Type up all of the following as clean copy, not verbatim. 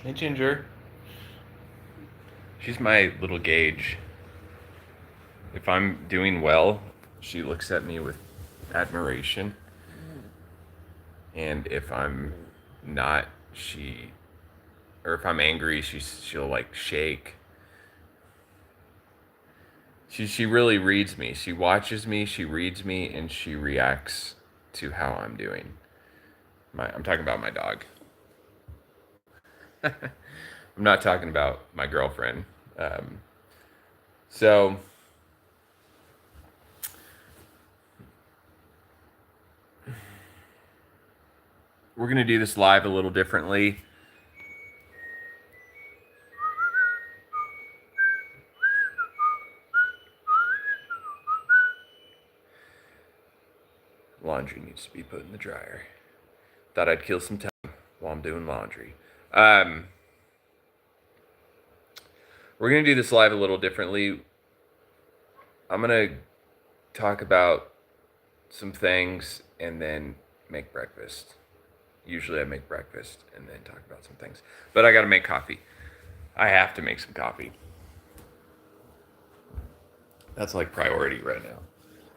Hey, Ginger. She's my little gauge. If I'm doing well, she looks at me with admiration. And if I'm not, or if I'm angry, she'll like shake. She really reads me. She watches me, she reads me, and she reacts to how I'm doing. I'm talking about my dog. I'm not talking about my girlfriend. Um, so we're gonna do this live a little differently. Laundry needs to be put in the dryer. Thought I'd kill some time while I'm doing laundry. Um, we're gonna do this live a little differently. I'm gonna talk about some things and then make breakfast. Usually I make breakfast and then talk about some things. But I gotta make coffee. I have to make some coffee. That's like priority right now.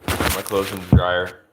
Put my clothes in the dryer.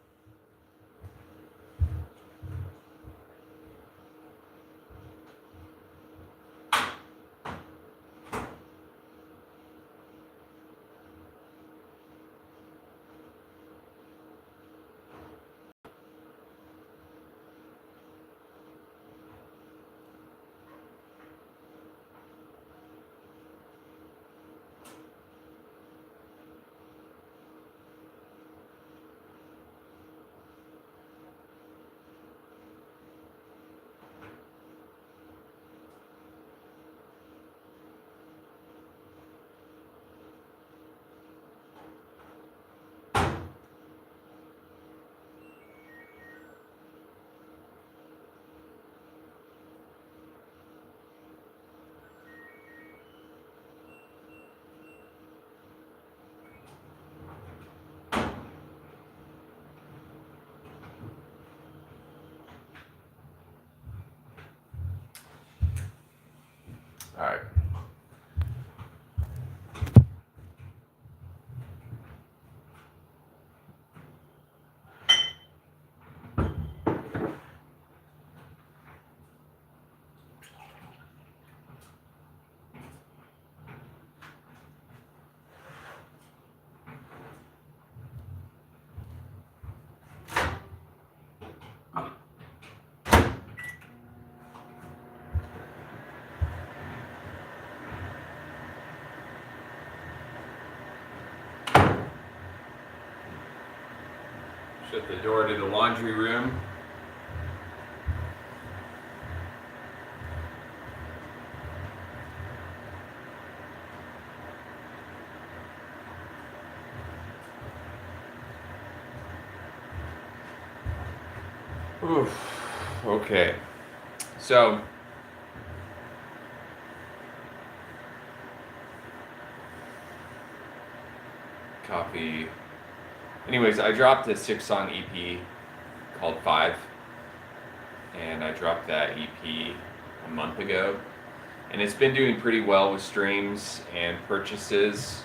All right. Shut the door to the laundry room. Oof. Okay. So coffee. Anyways, I dropped a 6-song EP called Five, and I dropped that EP a month ago, and it's been doing pretty well with streams and purchases.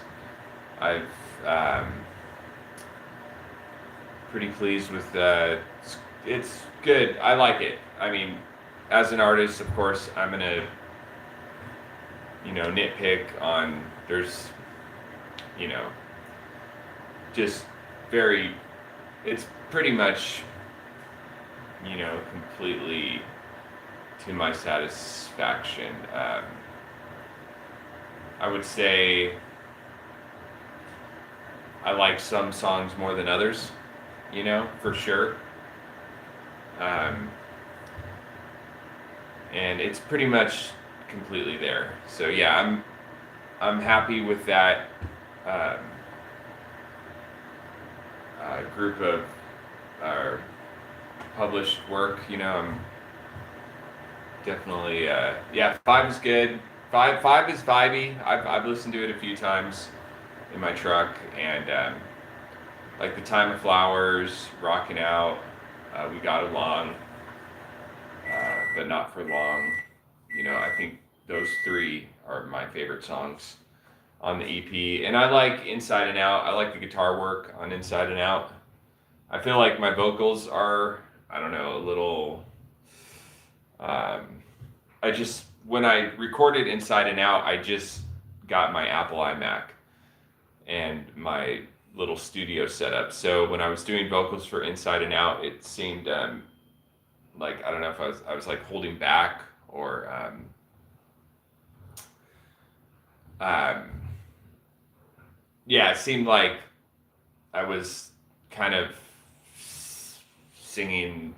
I've pretty pleased with it's good. I like it. I mean, as an artist, of course, I'm gonna nitpick on there's you know just very it's pretty much completely to my satisfaction. I would say I like some songs more than others, for sure. Um, and it's pretty much completely there. So yeah, I'm happy with that um, group of published work. I'm definitely yeah. Five is good. Five is vibey. I've listened to it a few times in my truck, and like the Time of Flowers, Rocking Out, We Got Along, but Not for Long. I think those three are my favorite songs on the EP. And I like Inside and Out. I like the guitar work on Inside and Out. I feel like my vocals are, I don't know, a little. I just, when I recorded Inside and Out, I just got my Apple iMac and my little studio setup. So when I was doing vocals for Inside and Out, it seemed like, I don't know if I was like holding back or yeah, it seemed like I was kind of singing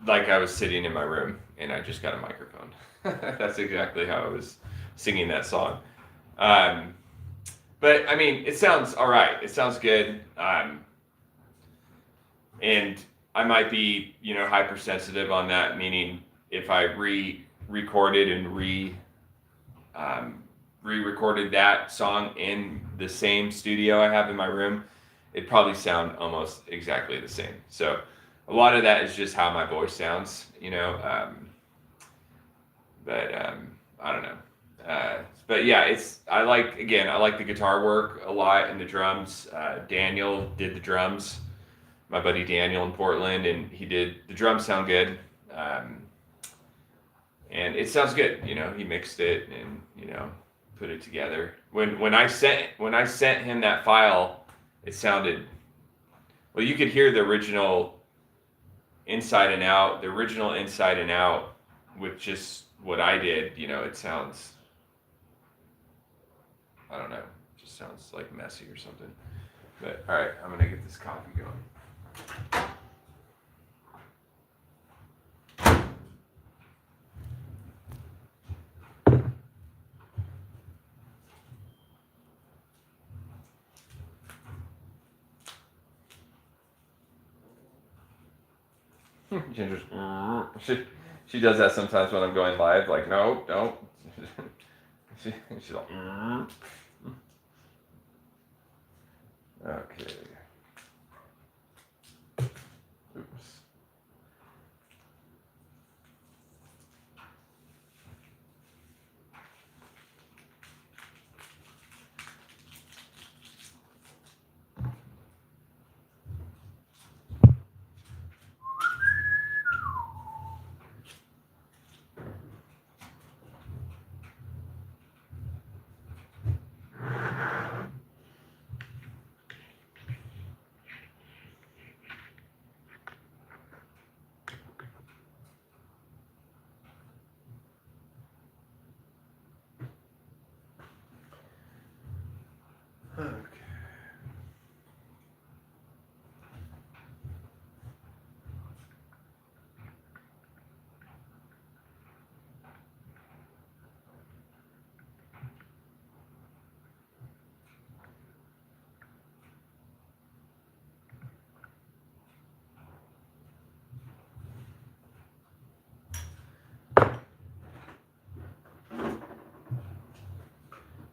like I was sitting in my room and I just got a microphone. That's exactly how I was singing that song. But I mean, it sounds all right. It sounds good. And I might be, hypersensitive on that, meaning if I re-recorded and re-recorded that song in the same studio I have in my room, it'd probably sound almost exactly the same. So a lot of that is just how my voice sounds, but I don't know. But yeah, I like the guitar work a lot and the drums. Daniel did the drums, my buddy Daniel in Portland, and the drums sound good. And it sounds good, he mixed it and, put it together. When I sent him that file, it sounded, well, you could hear the original Inside and Out with just what I did, it sounds, I don't know, just sounds like messy or something. But all right, I'm gonna get this coffee going. Ginger's, she does that sometimes when I'm going live. Like, no, don't. She's like, okay. Oops. Okay.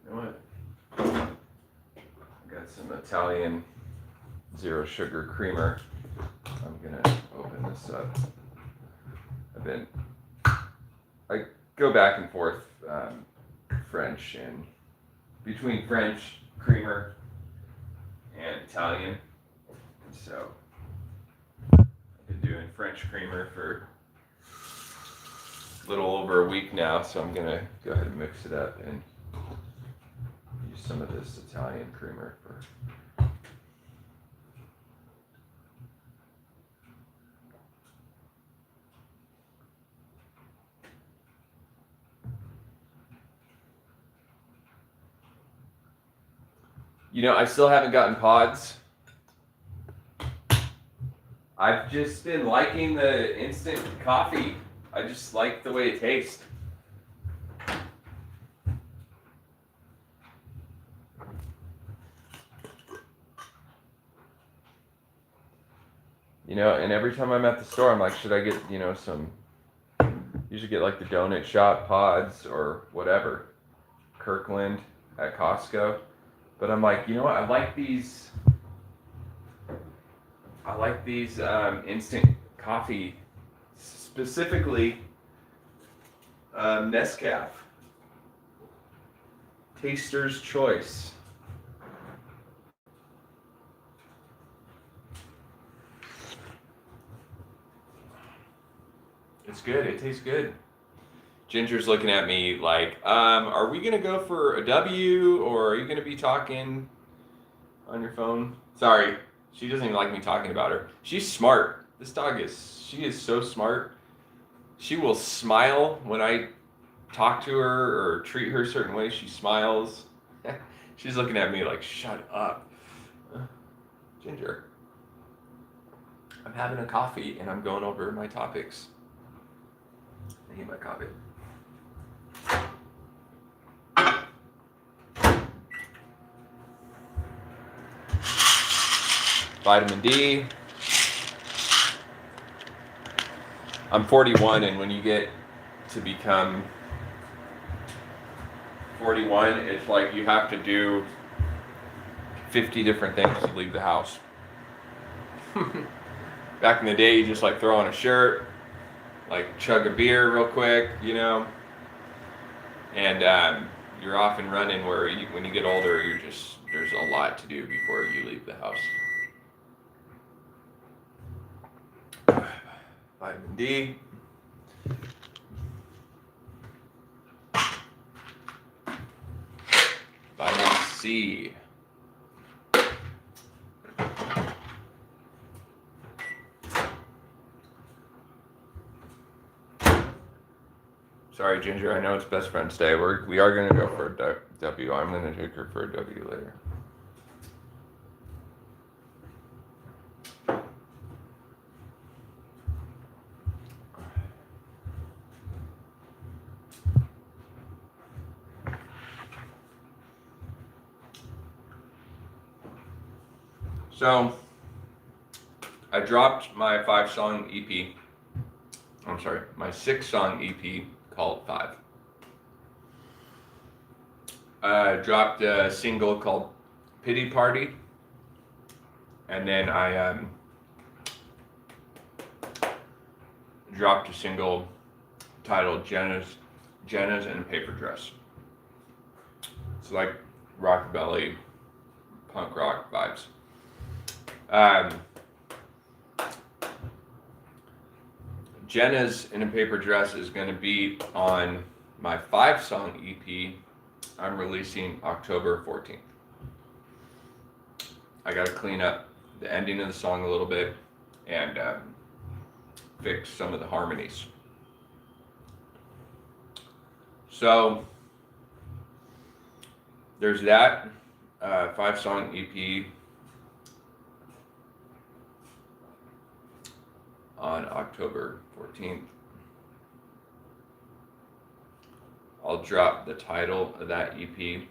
You know what? I got some Italian zero sugar creamer. I'm gonna open this up. I go back and forth French and between French creamer and Italian. And so I've been doing French creamer for a little over a week now, so I'm gonna go ahead and mix it up and use some of this Italian creamer for. I still haven't gotten pods. I've just been liking the instant coffee. I just like the way it tastes. And every time I'm at the store, I'm like, should I get, some, usually get like the donut shop pods or whatever, Kirkland at Costco. But I'm like, you know what? I like these instant coffee, specifically Nescaf. Taster's Choice. It's good. It tastes good. Ginger's looking at me like, are we gonna go for a W, or are you gonna be talking on your phone? Sorry, she doesn't even like me talking about her. She's smart. This dog she is so smart. She will smile when I talk to her or treat her a certain way. She smiles. She's looking at me like, shut up. Ginger, I'm having a coffee and I'm going over my topics. I need my coffee. Vitamin D. I'm 41, and when you get to become 41, it's like you have to do 50 different things to leave the house. Back in the day, you just like throw on a shirt, like chug a beer real quick, you know, and you're off and running. Where when you get older, there's a lot to do before you leave the house. Vitamin D. Vitamin C. Sorry, Ginger, I know it's best friend's day. We are going to go for a W. I'm going to take her for a W later. So, I dropped my 5-song EP. I'm sorry, my 6-song EP called 5. I dropped a single called Pity Party. And then I dropped a single titled Jenna's in a Paper Dress. It's like rockabilly, punk rock vibes. Jenna's in a Paper Dress is going to be on my 5-song EP I'm releasing October 14th. I got to clean up the ending of the song a little bit and fix some of the harmonies. So there's that 5-song EP on October 14th. I'll drop the title of that EP in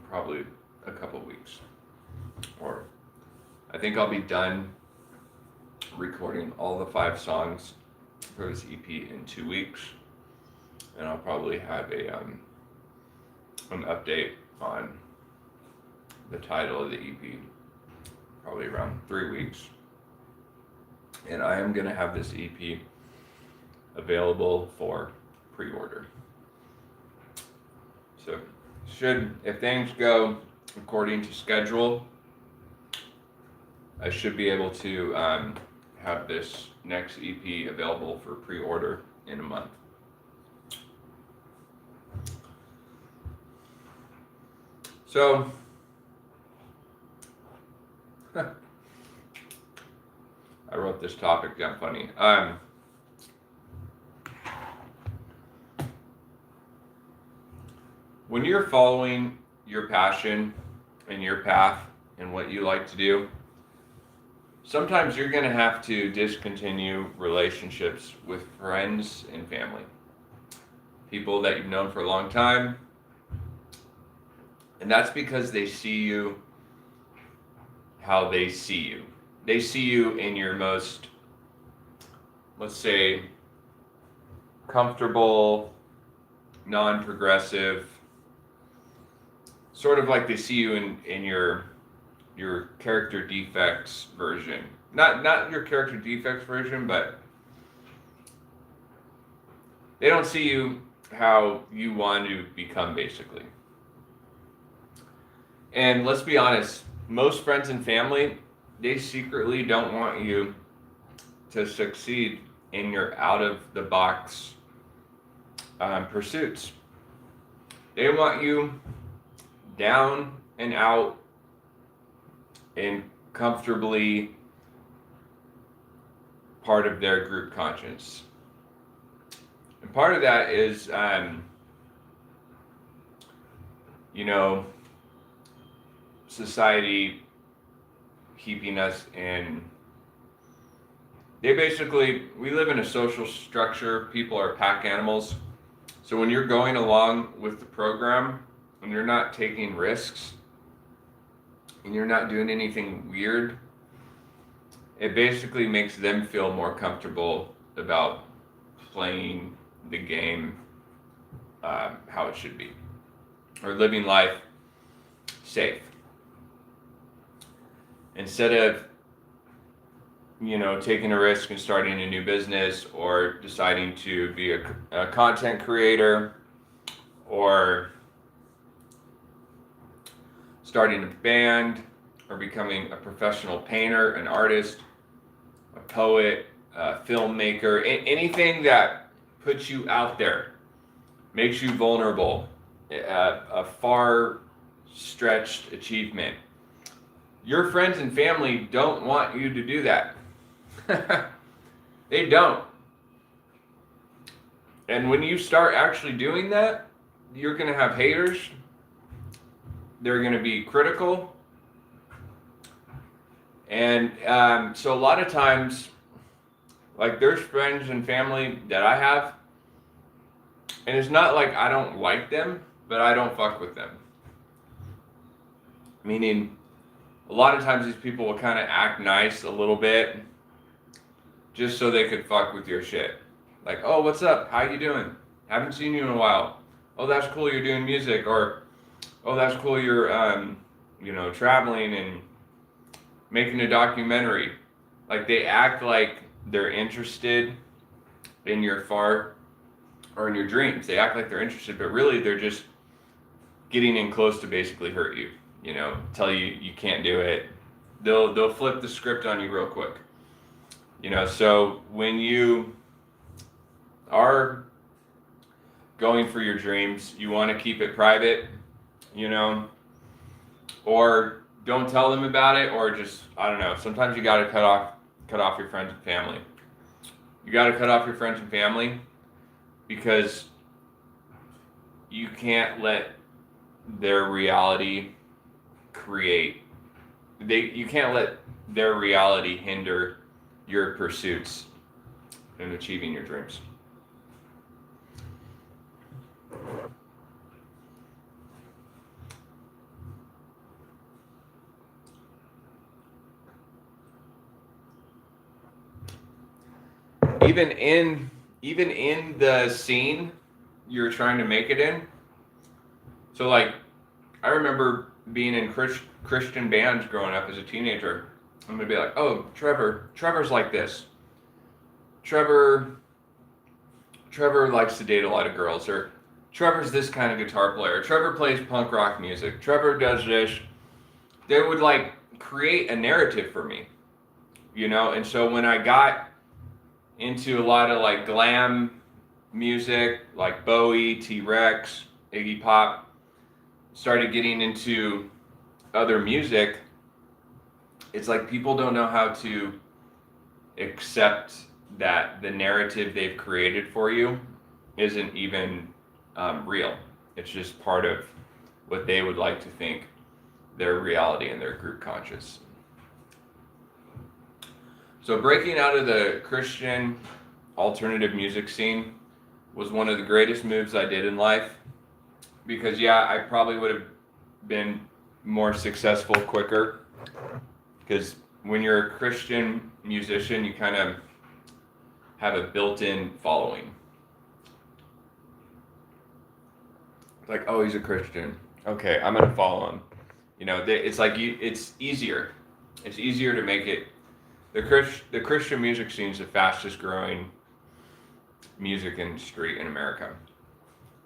probably a couple weeks. Or I think I'll be done recording all the 5 songs for this EP in 2 weeks. And I'll probably have an update on the title of the EP probably around 3 weeks. And I am going to have this EP available for pre-order. So if things go according to schedule, I should be able to have this next EP available for pre-order in a month. So, I wrote this topic down funny. When you're following your passion and your path and what you like to do, sometimes you're going to have to discontinue relationships with friends and family. People that you've known for a long time. And that's because they see you how they see you. They see you in your most, let's say, comfortable, non-progressive, sort of like they see you in your character defects version. Not your character defects version, but they don't see you how you want to become, basically. And let's be honest, most friends and family, they secretly don't want you to succeed in your out of the box pursuits. They want you down and out and comfortably part of their group conscience. And part of that is, you know, society keeping us in. We live in a social structure. People are pack animals. So when you're going along with the program and you're not taking risks and you're not doing anything weird, it basically makes them feel more comfortable about playing the game how it should be, or living life safe. Instead of, taking a risk and starting a new business, or deciding to be a content creator, or starting a band, or becoming a professional painter, an artist, a poet, a filmmaker, anything that puts you out there, makes you vulnerable, a far stretched achievement. Your friends and family don't want you to do that. They don't. And when you start actually doing that, you're going to have haters. They're going to be critical. And so a lot of times, like, there's friends and family that I have, and it's not like I don't like them, but I don't fuck with them. Meaning, a lot of times these people will kind of act nice a little bit, just so they could fuck with your shit. Like, oh, what's up? How you doing? Haven't seen you in a while. Oh, that's cool, you're doing music. Or, oh, that's cool, you're, traveling and making a documentary. Like, they act like they're interested in your or in your dreams. They act like they're interested, but really they're just getting in close to basically hurt you. Tell you you can't do it. They'll flip the script on you real quick. So when you are going for your dreams, you want to keep it private, or don't tell them about it, or just, I don't know, sometimes you got to cut off your friends and family. You got to cut off your friends and family because you can't let their reality you can't let their reality hinder your pursuits and achieving your dreams. Even in the scene you're trying to make it in. So, like, I remember being in Christian bands growing up as a teenager. I'm gonna be like, oh, Trevor's like this. Trevor likes to date a lot of girls, or Trevor's this kind of guitar player. Trevor plays punk rock music. Trevor does this. They would, like, create a narrative for me, and so when I got into a lot of, like, glam music, like Bowie, T-Rex, Iggy Pop, started getting into other music, it's like people don't know how to accept that the narrative they've created for you isn't even real. It's just part of what they would like to think their reality and their group conscious. So breaking out of the Christian alternative music scene was one of the greatest moves I did in life, because I probably would have been more successful quicker, because when you're a Christian musician, you kind of have a built-in following. It's like, oh, he's a Christian. Okay, I'm gonna follow him. It's like it's easier. It's easier to make it. The Christian music scene is the fastest growing music industry in America.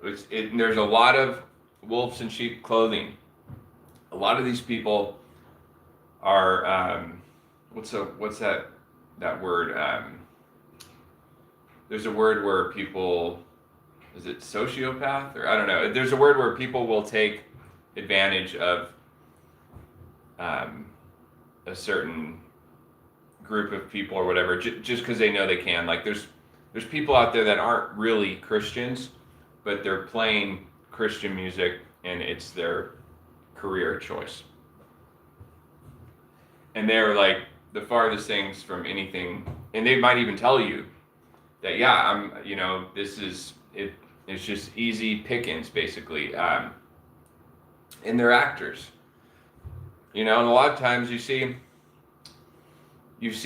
There's a lot of wolves in sheep clothing. A lot of these people are what's that word? There's a word where people, is it sociopath, or I don't know. There's a word where people will take advantage of a certain group of people or whatever, just because they know they can. Like there's people out there that aren't really Christians, but they're playing Christian music and it's their career choice. And they're like the farthest things from anything, and they might even tell you that, yeah, this is it. It's just easy pickings, basically. And they're actors, and a lot of times you see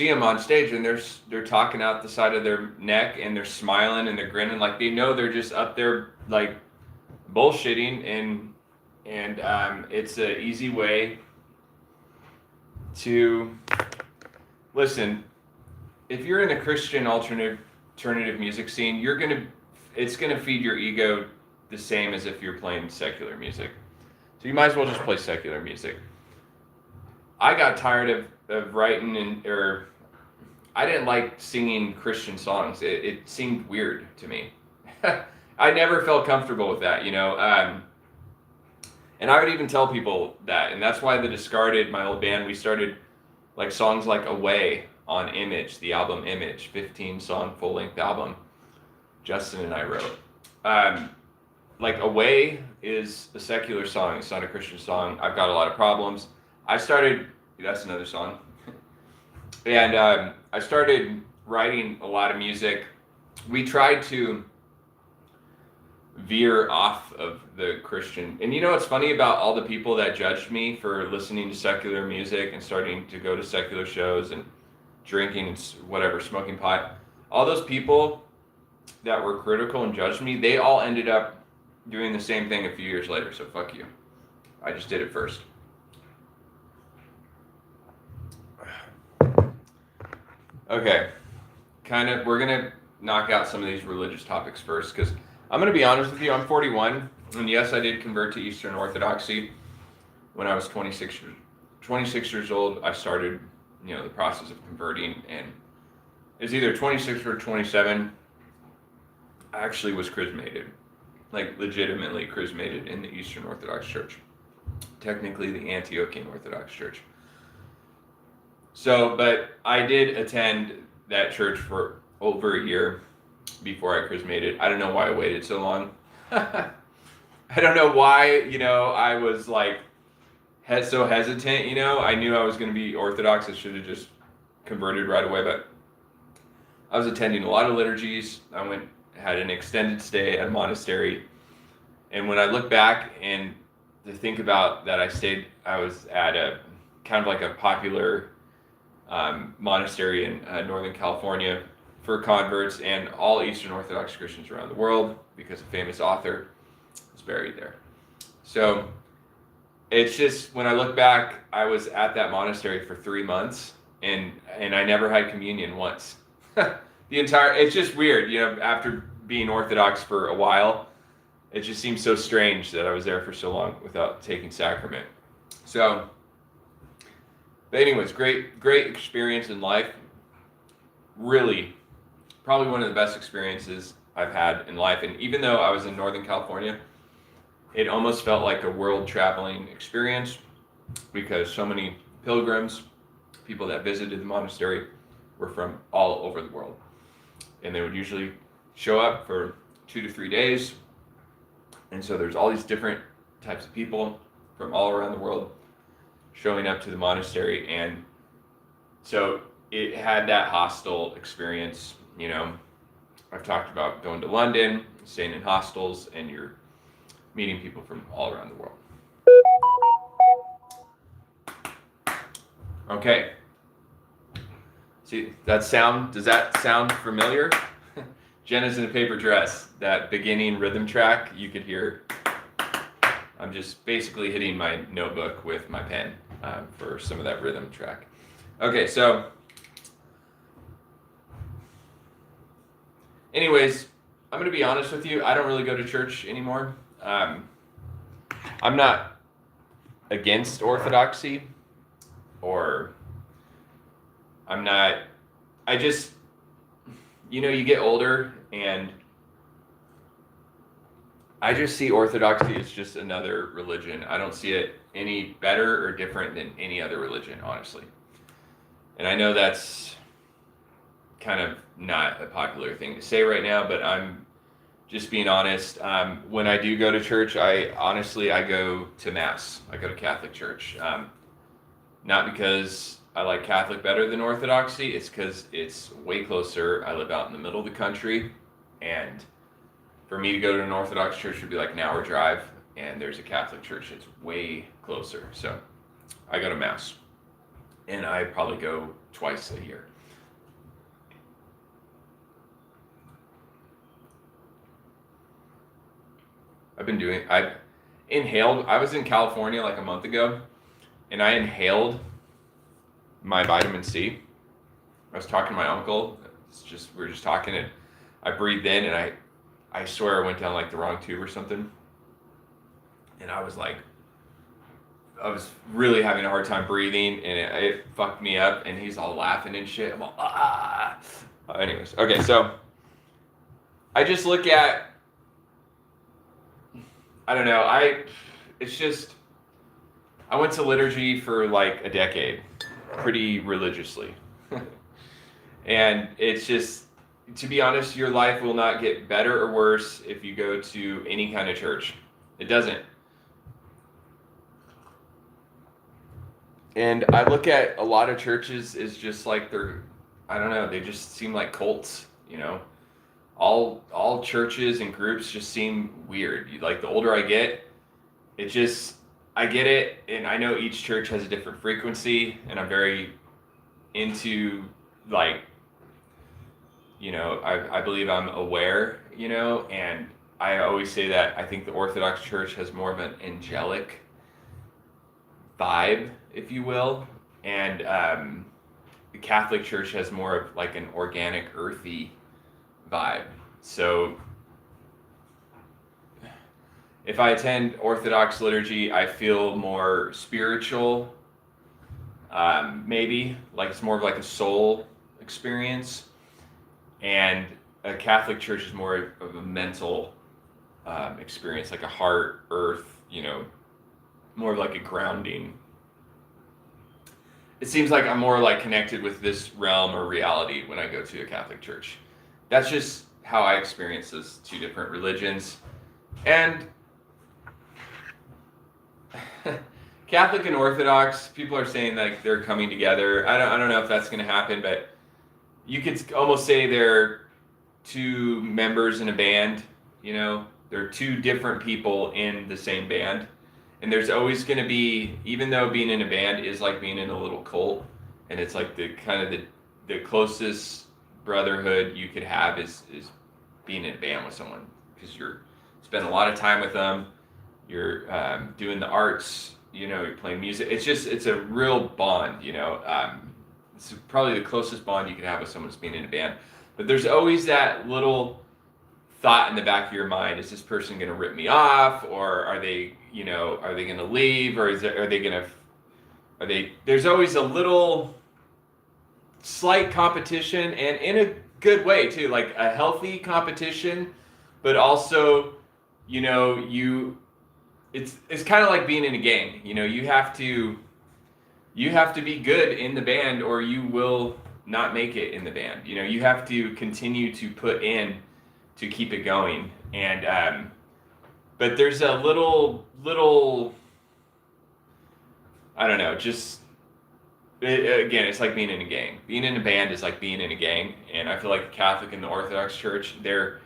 them on stage and they're talking out the side of their neck and they're smiling and they're grinning like they know they're just up there like bullshitting, and it's an easy way to listen. If you're in the Christian alternative music scene, it's gonna feed your ego the same as if you're playing secular music. So you might as well just play secular music. I got tired of writing or I didn't like singing Christian songs. It seemed weird to me. I never felt comfortable with that, and I would even tell people that, and that's why the Discarded, my old band, we started like songs like Away on Image, the album Image, 15-song full-length album Justin and I wrote. Like Away is a secular song, it's not a Christian song. I've got a lot of problems. That's another song. And I started writing a lot of music. We tried to veer off of the Christian. And what's funny about all the people that judged me for listening to secular music and starting to go to secular shows and drinking and whatever, smoking pot, all those people that were critical and judged me, they all ended up doing the same thing a few years later. So fuck you. I just did it first. Okay, we're gonna knock out some of these religious topics first, because I'm gonna be honest with you, I'm 41, and yes, I did convert to Eastern Orthodoxy when I was 26 years old. I started, the process of converting, and it's either 26 or 27. I actually was chrismated, like legitimately chrismated in the Eastern Orthodox Church, technically the Antiochian Orthodox Church. So, but I did attend that church for over a year before I chrismated. I don't know why I waited so long. I don't know why, I was like so hesitant, I knew I was going to be Orthodox. I should have just converted right away, but I was attending a lot of liturgies. I had an extended stay at a monastery. And when I look back and to think about that, I was at a kind of like a popular monastery in Northern California for converts and all Eastern Orthodox Christians around the world, because a famous author was buried there. So it's just, when I look back, I was at that monastery for 3 months and I never had communion once. It's just weird, after being Orthodox for a while, it just seems so strange that I was there for so long without taking sacrament. So, but anyways, great experience in life. Really, probably one of the best experiences I've had in life. And even though I was in Northern California, it almost felt like a world traveling experience, because so many pilgrims, people that visited the monastery, were from all over the world. And they would usually show up for 2 to 3 days. And so there's all these different types of people from all around the world showing up to the monastery. And so it had that hostel experience. I've talked about going to London, staying in hostels, and you're meeting people from all around the world. Okay. See, does that sound familiar? Jenna's in a paper dress. That beginning rhythm track, you could hear. I'm just basically hitting my notebook with my pen for some of that rhythm track. Okay, so anyways, I'm going to be honest with you. I don't really go to church anymore. I'm not against orthodoxy, or I'm not. I just, you get older, and I just see orthodoxy as just another religion. I don't see it any better or different than any other religion, honestly. And I know that's kind of not a popular thing to say right now, but I'm just being honest. When I do go to church, I go to Mass. I go to Catholic church. Not because I like Catholic better than Orthodoxy. It's because it's way closer. I live out in the middle of the country, and for me to go to an Orthodox church would be like an hour drive, and there's a Catholic church that's way closer. So I go to Mass, and I probably go twice a year. I inhaled, I was in California like a month ago, and I inhaled my vitamin C. I was talking to my uncle, we were just talking, and I breathed in, and I swear I went down like the wrong tube or something. And I was really having a hard time breathing, and it fucked me up, and he's all laughing and shit. I'm all, ah. Anyways, okay, so I just look at, I don't know, I went to liturgy for like a decade, pretty religiously. And it's just, to be honest, your life will not get better or worse if you go to any kind of church. It doesn't. And I look at a lot of churches as just like I don't know, they just seem like cults, All churches and groups just seem weird. Like, the older I get, I get it, and I know each church has a different frequency, and I'm very into, like, I believe I'm aware, and I always say that I think the Orthodox Church has more of an angelic vibe, if you will, and the Catholic Church has more of like an organic, earthy vibe. So if I attend Orthodox liturgy, I feel more spiritual, maybe, like it's more of like a soul experience. And a Catholic church is more of a mental experience, like a heart, earth, more of like a grounding. It seems like I'm more like connected with this realm or reality when I go to a Catholic church. That's just how I experience those two different religions. And Catholic and Orthodox, people are saying like they're coming together. I don't know if that's going to happen, but you could almost say they're two members in a band. They're two different people in the same band. And there's always going to be, even though being in a band is like being in a little cult, and it's like the kind of the closest brotherhood you could have is being in a band with someone, because you're spending a lot of time with them, you're doing the arts, you're playing music. It's a real bond, it's probably the closest bond you could have with someone that's being in a band. But there's always that little thought in the back of your mind: is this person going to rip me off, or are they going to leave, or there's always a little slight competition, and in a good way too, like a healthy competition, but also, it's kind of like being in a gang. You have to be good in the band, or you will not make it in the band. You have to continue to put in to keep it going. And but there's a little I don't know, again, it's like being in a gang. Being in a band is like being in a gang. And I feel like the Catholic and the Orthodox Church, they're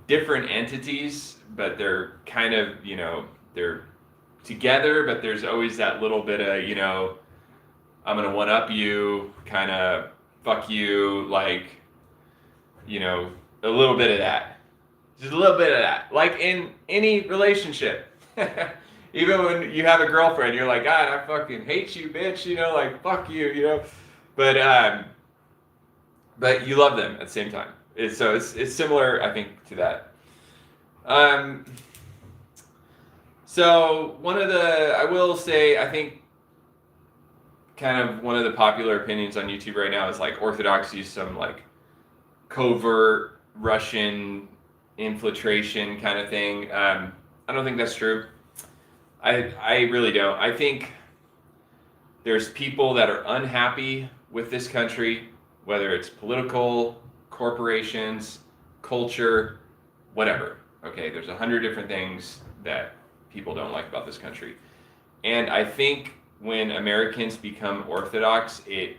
different entities, but they're kind of, they're together, but there's always that little bit of, I'm going to one up you, kind of fuck you, like, a little bit of that. Just a little bit of that. Like in any relationship. Even when you have a girlfriend, you're like, God, I fucking hate you, bitch, like, fuck you, But you love them at the same time. It's similar, I think, to that. Um, so I will say, I think kind of one of the popular opinions on YouTube right now is like Orthodoxy is some like covert Russian infiltration kind of thing. I don't think that's true. I really don't. I think there's people that are unhappy with this country, whether it's political, corporations, culture, whatever. Okay, there's 100 different things that people don't like about this country. And I think when Americans become Orthodox, it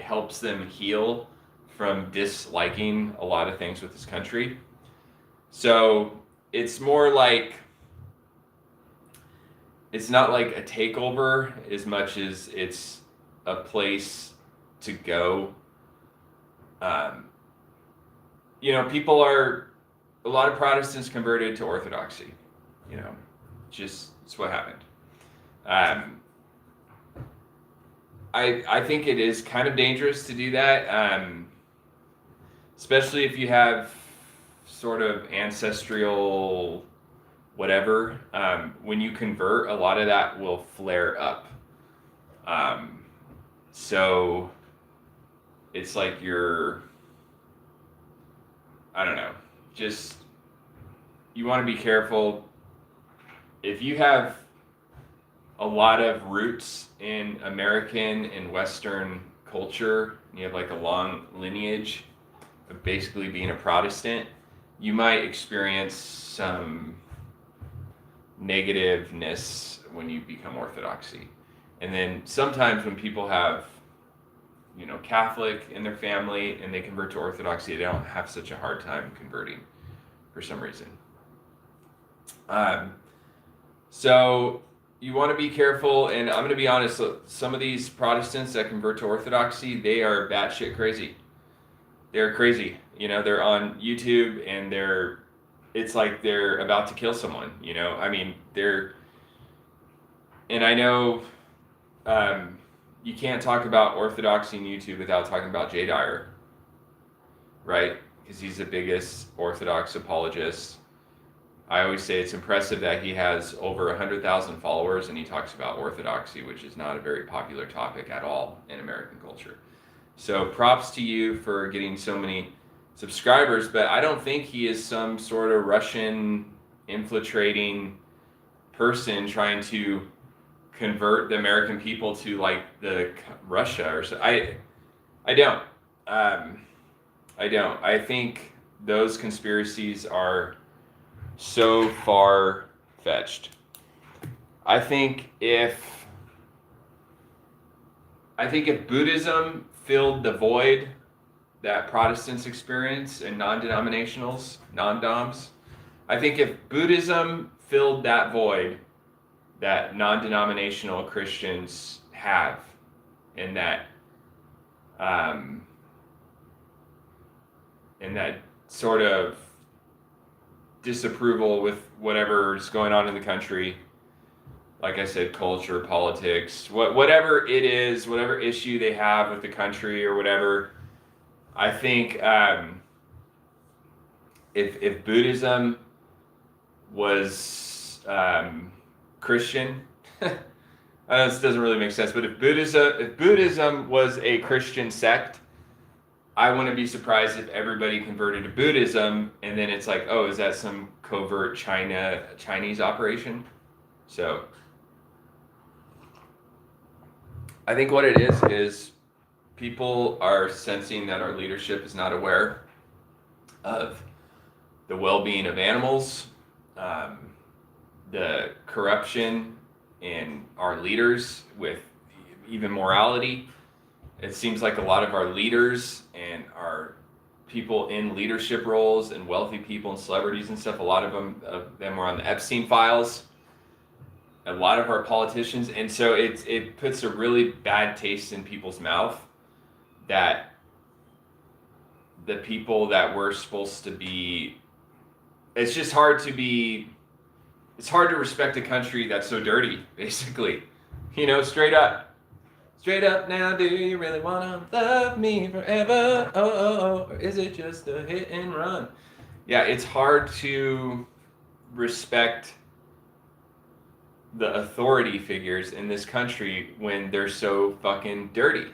helps them heal from disliking a lot of things with this country. So it's more like it's not like a takeover as much as it's a place to go. Um, people are a lot of Protestants converted to Orthodoxy. Just it's what happened. Um, I think it is kind of dangerous to do that, especially if you have sort of ancestral whatever. When you convert, a lot of that will flare up. So it's like I don't know, just you want to be careful. If you have a lot of roots in American and Western culture, and you have like a long lineage of basically being a Protestant, you might experience some negativeness when you become Orthodoxy. And then sometimes when people have, Catholic in their family and they convert to Orthodoxy, they don't have such a hard time converting for some reason. So you want to be careful, and I'm going to be honest, some of these Protestants that convert to Orthodoxy, they are batshit crazy. They're crazy. They're on YouTube and it's like they're about to kill someone, I mean, and I know you can't talk about Orthodoxy on YouTube without talking about Jay Dyer, right? Because he's the biggest Orthodox apologist. I always say it's impressive that he has over 100,000 followers and he talks about Orthodoxy, which is not a very popular topic at all in American culture. So props to you for getting so many subscribers, but I don't think he is some sort of Russian infiltrating person trying to convert the American people to like the Russia or so. I don't. I don't. I think those conspiracies are so far fetched. I think if Buddhism filled the void that Protestants experience and non-doms, I think if Buddhism filled that void that non-denominational Christians have, and that sort of disapproval with whatever's going on in the country, like I said, culture, politics, whatever it is, whatever issue they have with the country or whatever, I think if Buddhism was Christian, I know this doesn't really make sense, but if Buddhism was a Christian sect, I wouldn't be surprised if everybody converted to Buddhism, and then it's like, oh, is that some covert Chinese operation? So I think what it is people are sensing that our leadership is not aware of the well-being of animals, the corruption in our leaders with even morality. It seems like a lot of our leaders and our people in leadership roles and wealthy people and celebrities and stuff, a lot of them are on the Epstein files. A lot of our politicians, and so it puts a really bad taste in people's mouth that the people that we're supposed to be, it's hard to respect a country that's so dirty, basically, straight up. Straight up now, do you really wanna love me forever? Oh, oh, oh, or is it just a hit and run? Yeah, it's hard to respect the authority figures in this country when they're so fucking dirty.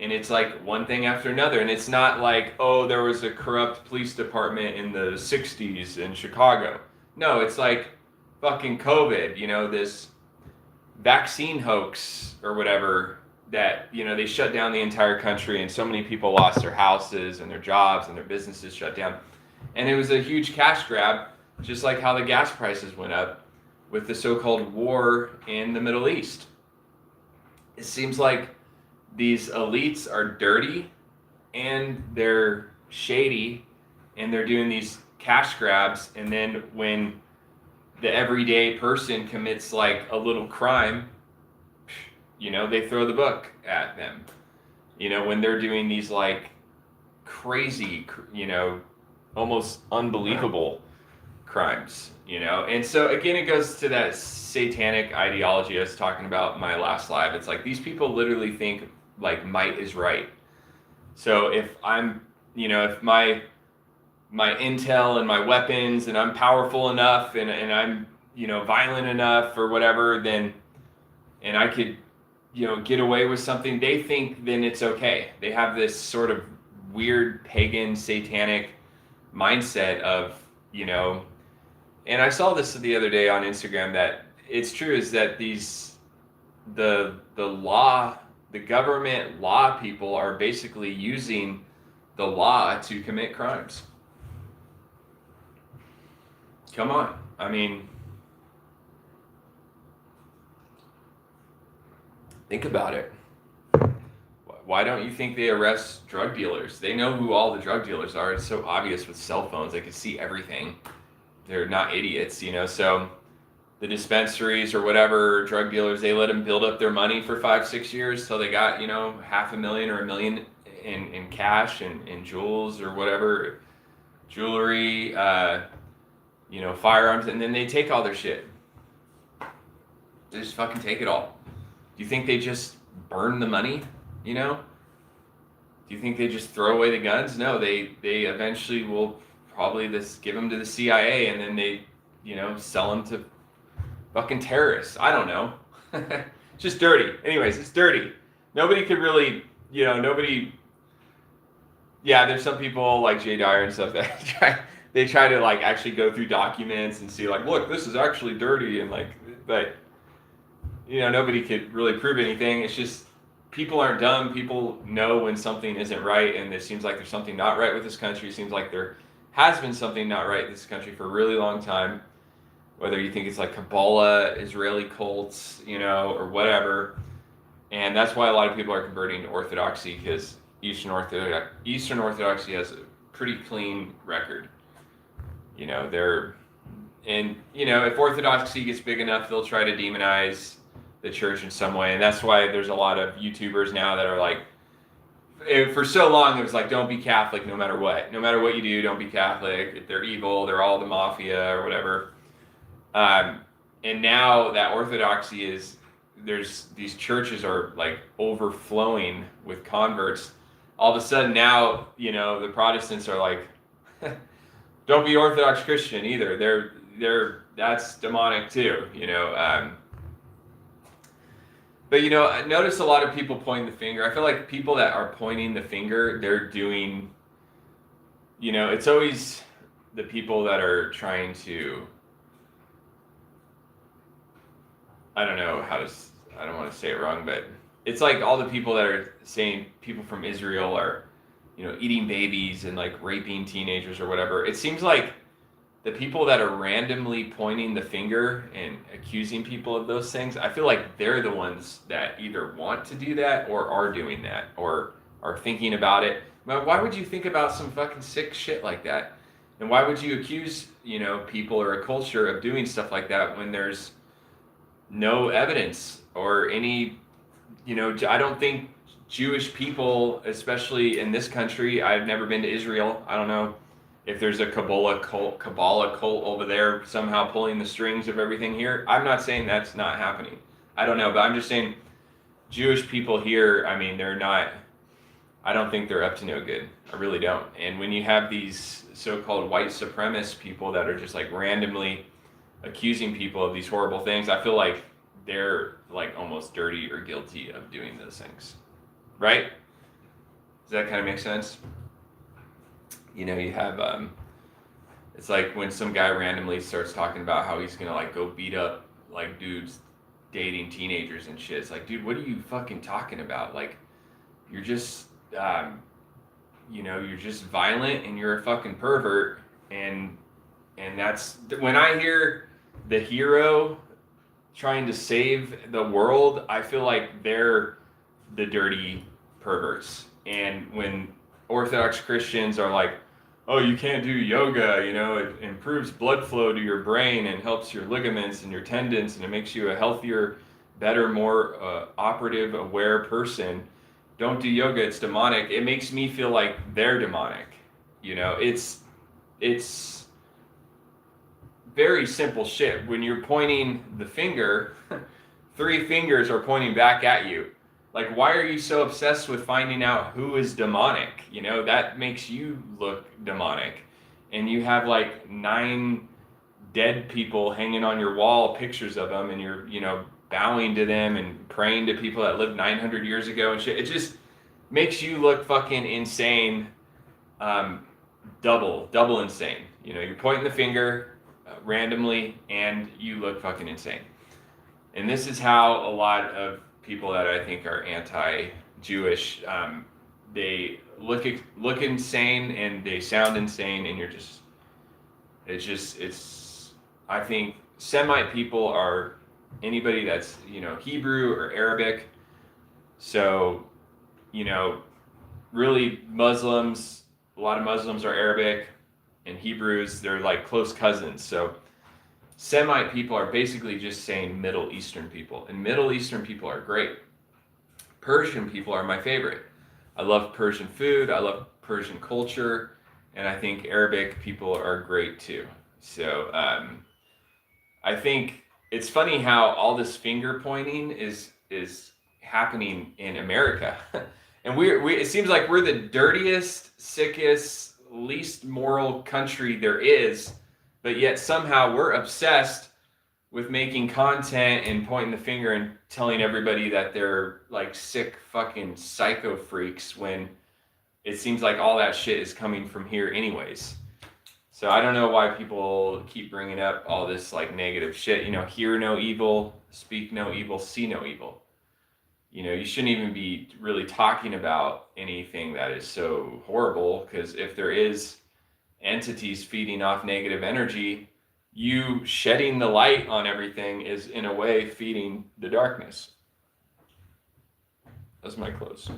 And it's like one thing after another. And it's not like, oh, there was a corrupt police department in the 60s in Chicago. No, it's like fucking COVID, this vaccine hoax or whatever that, they shut down the entire country and so many people lost their houses and their jobs and their businesses shut down. And it was a huge cash grab, just like how the gas prices went up with the so-called war in the Middle East. It seems like these elites are dirty and they're shady and they're doing these cash grabs, and then when the everyday person commits like a little crime, they throw the book at them. When they're doing these like crazy, almost unbelievable crimes, and so again it goes to that satanic ideology I was talking about in my last live. It's like these people literally think like might is right. So if I'm, if my intel and my weapons and I'm powerful enough and I'm, violent enough or whatever, then, and I could, get away with something, they think then it's okay. They have this sort of weird pagan satanic mindset of, and I saw this the other day on Instagram that it's true, is that the government law people are basically using the law to commit crimes. Come on. I mean, think about it. Why don't you think they arrest drug dealers? They know who all the drug dealers are. It's so obvious with cell phones. They can see everything. They're not idiots, so the dispensaries or whatever drug dealers, they let them build up their money for 5-6 years till they got, $500,000 or $1 million in cash and in jewels or whatever, jewelry, firearms, and then they take all their shit. They just fucking take it all. Do you think they just burn the money? Do you think they just throw away the guns? No, they eventually will probably give them to the CIA, and then they, sell them to fucking terrorists. I don't know. It's just dirty. Anyways, it's dirty. Nobody could really, nobody. Yeah, there's some people like Jay Dyer and stuff that try to like actually go through documents and see like, look, this is actually dirty, and like, but nobody could really prove anything. It's just people aren't dumb. People know when something isn't right, and it seems like there's something not right with this country. It seems like there has been something not right in this country for a really long time. Whether you think it's like Kabbalah, Israeli cults, or whatever. And that's why a lot of people are converting to Orthodoxy, because Eastern Orthodoxy has a pretty clean record. If Orthodoxy gets big enough, they'll try to demonize the church in some way. And that's why there's a lot of YouTubers now that are like, for so long it was like, don't be Catholic no matter what. No matter what you do, don't be Catholic. If they're evil, they're all the mafia or whatever. And now that Orthodoxy is, these churches are like overflowing with converts. All of a sudden now, the Protestants are like, don't be Orthodox Christian either. That's demonic too, But I notice a lot of people pointing the finger. I feel like people that are pointing the finger, they're doing, it's always the people that are trying to, I don't know I don't want to say it wrong, but it's like all the people that are saying people from Israel are, eating babies and like raping teenagers or whatever. It seems like the people that are randomly pointing the finger and accusing people of those things, I feel like they're the ones that either want to do that or are doing that or are thinking about it. But why would you think about some fucking sick shit like that? And why would you accuse, people or a culture of doing stuff like that when there's no evidence or any, I don't think Jewish people, especially in this country, I've never been to Israel. I don't know if there's a Kabbalah cult over there somehow pulling the strings of everything here. I'm not saying that's not happening. I don't know, but I'm just saying Jewish people here, I mean, they're not, I don't think they're up to no good. I really don't. And when you have these so-called white supremacist people that are just like randomly accusing people of these horrible things, I feel like they're like almost dirty or guilty of doing those things. Right? Does that kind of make sense? You know, you have, it's like when some guy randomly starts talking about how he's gonna like go beat up like dudes dating teenagers and shit. It's like, dude, what are you fucking talking about? Like, you're just, you know, you're just violent and you're a fucking pervert. And that's when I hear the hero trying to save the world, I feel like they're the dirty perverts. And when Orthodox Christians are like, oh, you can't do yoga, you know, it improves blood flow to your brain and helps your ligaments and your tendons, and it makes you a healthier, better, more operative, aware person. Don't do yoga, it's demonic. It makes me feel like they're demonic. You know, it's very simple shit. When you're pointing the finger, 3 fingers are pointing back at you. Like, why are you so obsessed with finding out who is demonic? You know, that makes you look demonic. And you have like 9 dead people hanging on your wall, pictures of them, and you're, you know, bowing to them and praying to people that lived 900 years ago and shit. It just makes you look fucking insane. Double insane. You know, you're pointing the finger randomly and you look fucking insane. And this is how a lot of people that I think are anti-Jewish, they look insane and they sound insane, and I think Semite people are anybody that's, you know, Hebrew or Arabic. So, you know, really Muslims, a lot of Muslims are Arabic, and Hebrews, they're like close cousins. So Semite people are basically just saying Middle Eastern people, and Middle Eastern people are great. Persian people are my favorite. I love Persian food, I love Persian culture, and I think Arabic people are great too. So I think it's funny how all this finger pointing is happening in America. And we it seems like we're the dirtiest, sickest, least moral country there is, but yet somehow we're obsessed with making content and pointing the finger and telling everybody that they're like sick fucking psycho freaks, when it seems like all that shit is coming from here anyways. So I don't know why people keep bringing up all this like negative shit. You know, hear no evil, speak no evil, see no evil. You know, you shouldn't even be really talking about anything that is so horrible, because if there is entities feeding off negative energy, you shedding the light on everything is in a way feeding the darkness. That's my close.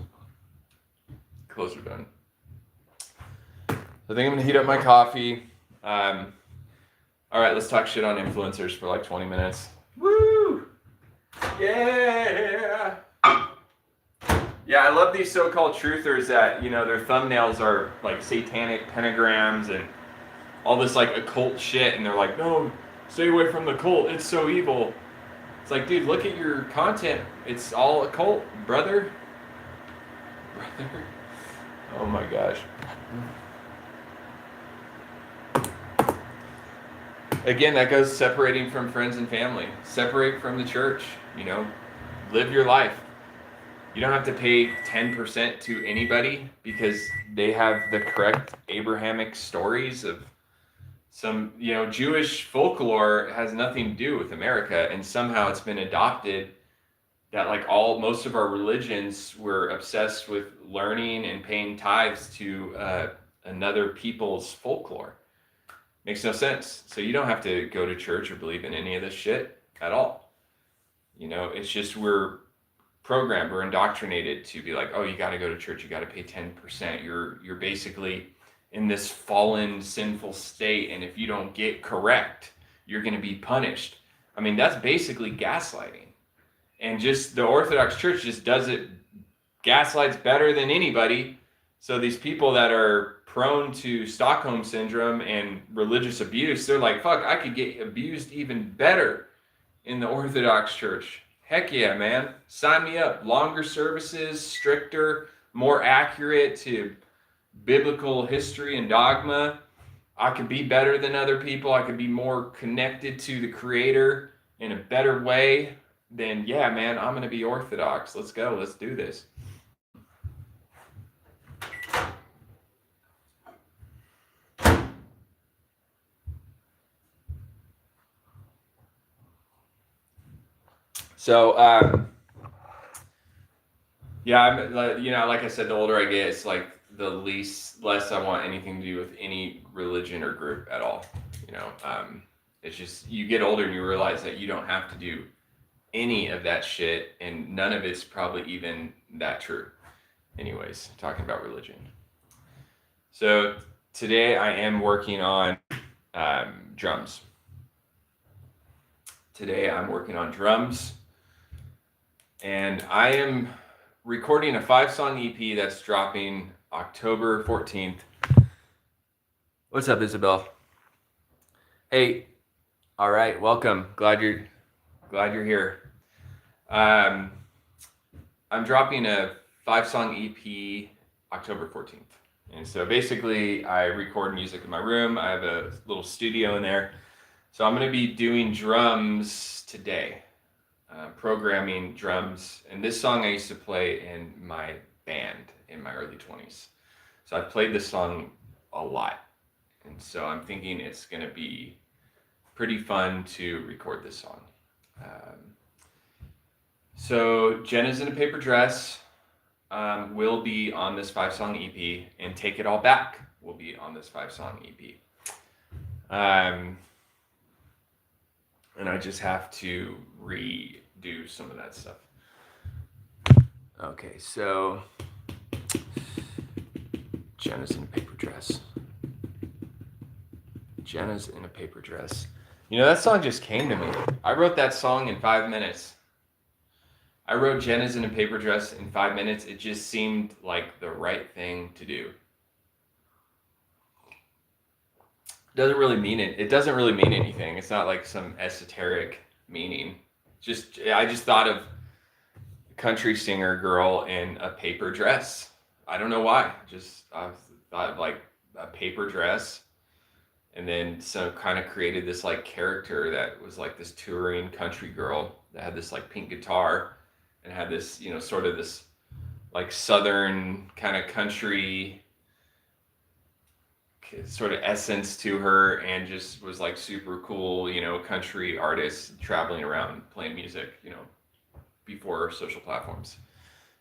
Close are done. I think I'm gonna heat up my coffee. All right, let's talk shit on influencers for like 20 minutes. Woo! Yeah! Yeah, I love these so-called truthers that, you know, their thumbnails are like satanic pentagrams and all this like occult shit, and they're like, no, stay away from the cult, it's so evil. It's like, dude, look at your content. It's all occult, brother. Oh my gosh. Again, that goes separating from friends and family. Separate from the church, you know, live your life. You don't have to pay 10% to anybody because they have the correct Abrahamic stories of some, you know, Jewish folklore has nothing to do with America, and somehow it's been adopted that like most of our religions were obsessed with learning and paying tithes to another people's folklore. Makes no sense. So you don't have to go to church or believe in any of this shit at all. You know, it's just we're programmed, we're indoctrinated to be like, oh, you got to go to church, you got to pay 10%. You're basically in this fallen, sinful state, and if you don't get correct, you're going to be punished. I mean, that's basically gaslighting. And just the Orthodox Church just does it, gaslights better than anybody. So these people that are prone to Stockholm Syndrome and religious abuse, they're like, fuck, I could get abused even better in the Orthodox Church. Heck yeah, man. Sign me up. Longer services, stricter, more accurate to biblical history and dogma. I could be better than other people. I could be more connected to the Creator in a better way. Then, yeah, man, I'm going to be Orthodox. Let's go. Let's do this. So, yeah, like I said, the older I get, it's like the less I want anything to do with any religion or group at all. It's just you get older and you realize that you don't have to do any of that shit, and none of it's probably even that true. Anyways, talking about religion. So today I am working on drums. Today I'm working on drums, and I am recording a 5-song EP that's dropping October 14th. What's up, Isabel? Hey, all right, welcome. Glad you're here. I'm dropping a 5-song EP October 14th. And so basically I record music in my room. I have a little studio in there. So I'm going to be doing drums today. Programming drums. And this song I used to play in my band in my early 20s. So I've played this song a lot. And so I'm thinking it's going to be pretty fun to record this song. So Jenna's in a Paper Dress will be on this 5-song EP, and Take It All Back will be on this 5-song EP. And I just have to redo some of that stuff. Okay, so Jenna's in a paper dress. Jenna's in a paper dress. You know, that song just came to me. I wrote that song in 5 minutes. I wrote Jenna's in a Paper Dress in 5 minutes. It just seemed like the right thing to do. It doesn't really mean anything. It's not like some esoteric meaning. I just thought of a country singer girl in a paper dress. I don't know why. I thought of like a paper dress. And then kind of created this like character that was like this touring country girl that had this like pink guitar and had this, sort of this like southern kind of country sort of essence to her, and just was like super cool, country artist traveling around playing music, before social platforms,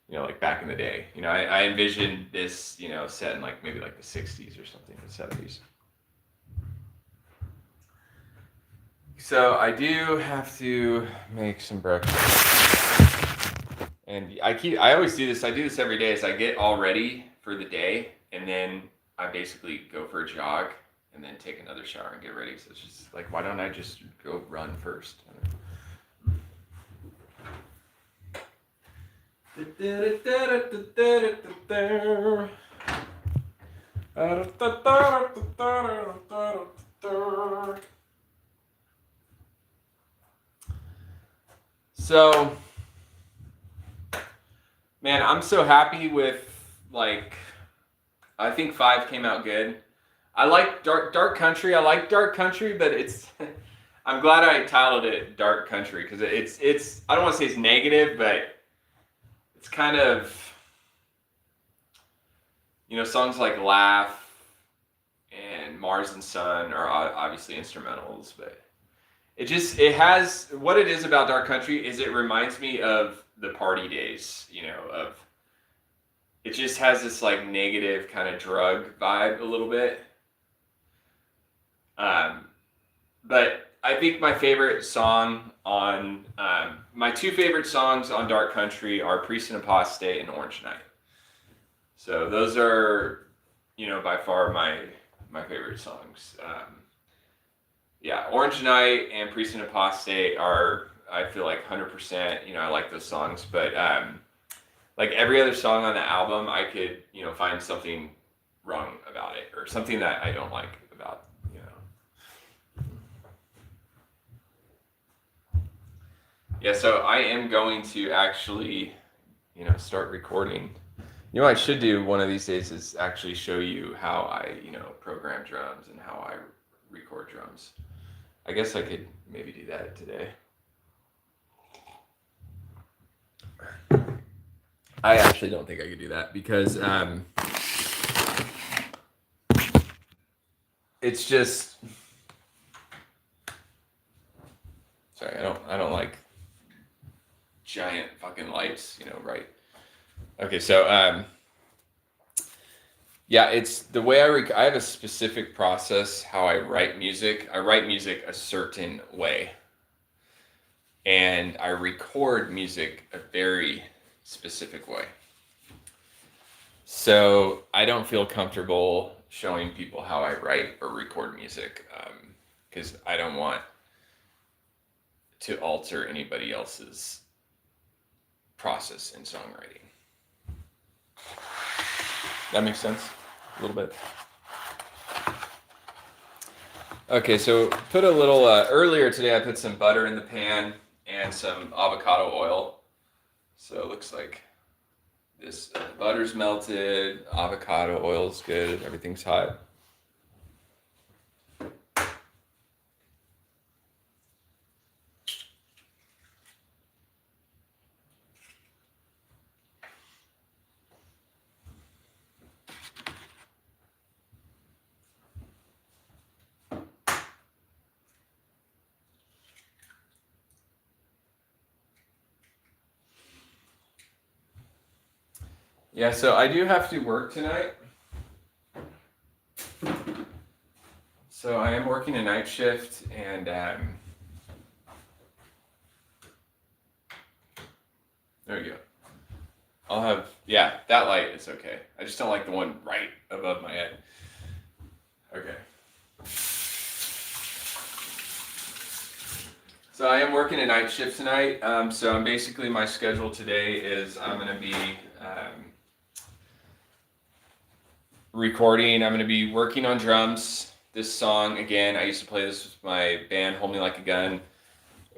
like back in the day. I envisioned this, set in like maybe like the 60s or something, the 70s. So I do have to make some breakfast, and I always do this. I do this every day. Is I get all ready for the day, and then I basically go for a jog, and then take another shower and get ready. So it's just like, why don't I just go run first? So, man, I'm so happy with, I think 5 came out good. I like dark country. I like dark country, but I'm glad I titled it Dark Country, because it's I don't want to say it's negative, but it's kind of, songs like Laugh and Mars and Sun are obviously instrumentals, but it has, what it is about Dark Country is it reminds me of the party days, it just has this like negative kind of drug vibe a little bit. But I think my favorite song on, my 2 favorite songs on Dark Country are Priest and Apostate and Orange Night. So those are, by far my favorite songs. Yeah, Orange Night and Priest and Apostate are, I feel like 100%, I like those songs, but like every other song on the album, I could, find something wrong about it, or something that I don't like about, Yeah, so I am going to actually, start recording. You know what I should do one of these days is actually show you how I, program drums and how I record drums. I guess I could maybe do that today. I actually don't think I could do that because it's just sorry, I don't like giant fucking lights, right? Okay, so yeah, it's the way I have a specific process how I write music. I write music a certain way. And I record music a very specific way. So I don't feel comfortable showing people how I write or record music because I don't want to alter anybody else's process in songwriting. That makes sense? A little bit. Okay, so put a little, earlier today I put some butter in the pan and some avocado oil. So it looks like this butter's melted, avocado oil's good, everything's hot. Yeah, so I do have to work tonight. So I am working a night shift and there we go. I'll have, yeah, that light is okay. I just don't like the one right above my head. Okay. So I am working a night shift tonight. So I'm basically, my schedule today is I'm going to be recording. I'm going to be working on drums. This song, again, I used to play this with my band, Hold Me Like a Gun.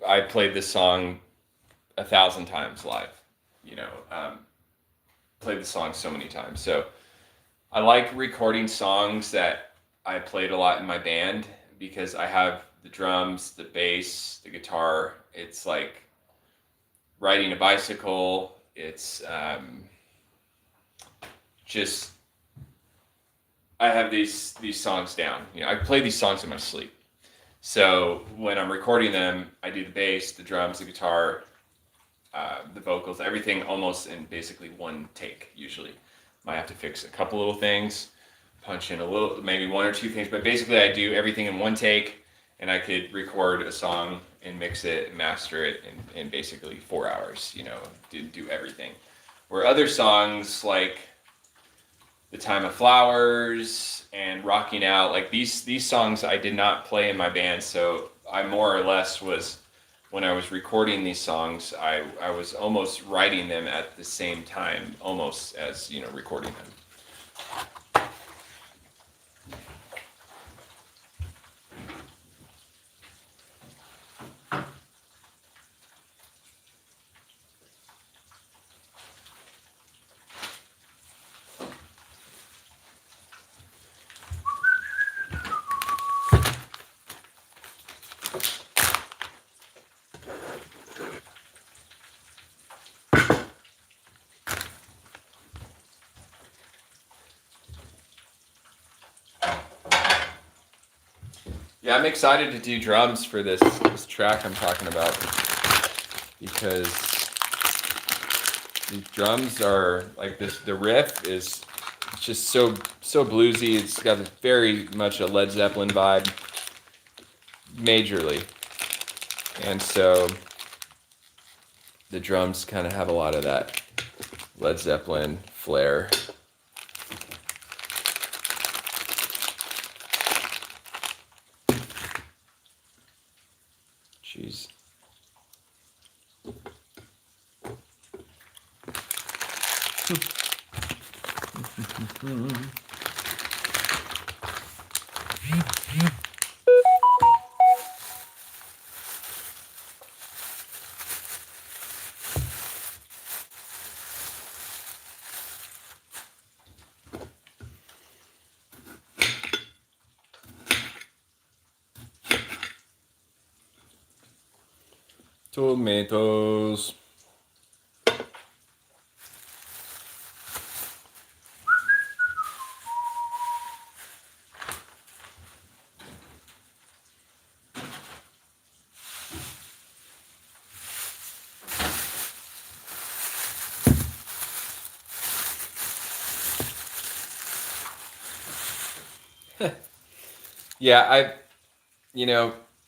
I played this song 1,000 times live, played the song so many times. So I like recording songs that I played a lot in my band because I have the drums, the bass, the guitar. It's like riding a bicycle. It's just, I have these songs down. I play these songs in my sleep. So when I'm recording them, I do the bass, the drums, the guitar, the vocals, everything almost in basically one take usually. Might have to fix a couple little things, punch in a little, maybe one or two things, but basically I do everything in one take, and I could record a song and mix it and master it in basically 4 hours, do everything. Where other songs like The Time of Flowers and Rocking Out, like these songs I did not play in my band, so I more or less was, when I was recording these songs, I was almost writing them at the same time, almost as, recording them. Yeah, I'm excited to do drums for this track I'm talking about because these drums are like this. The riff is just so bluesy. It's got very much a Led Zeppelin vibe, majorly, and so the drums kind of have a lot of that Led Zeppelin flair. Jeez. Tomatoes. Yeah,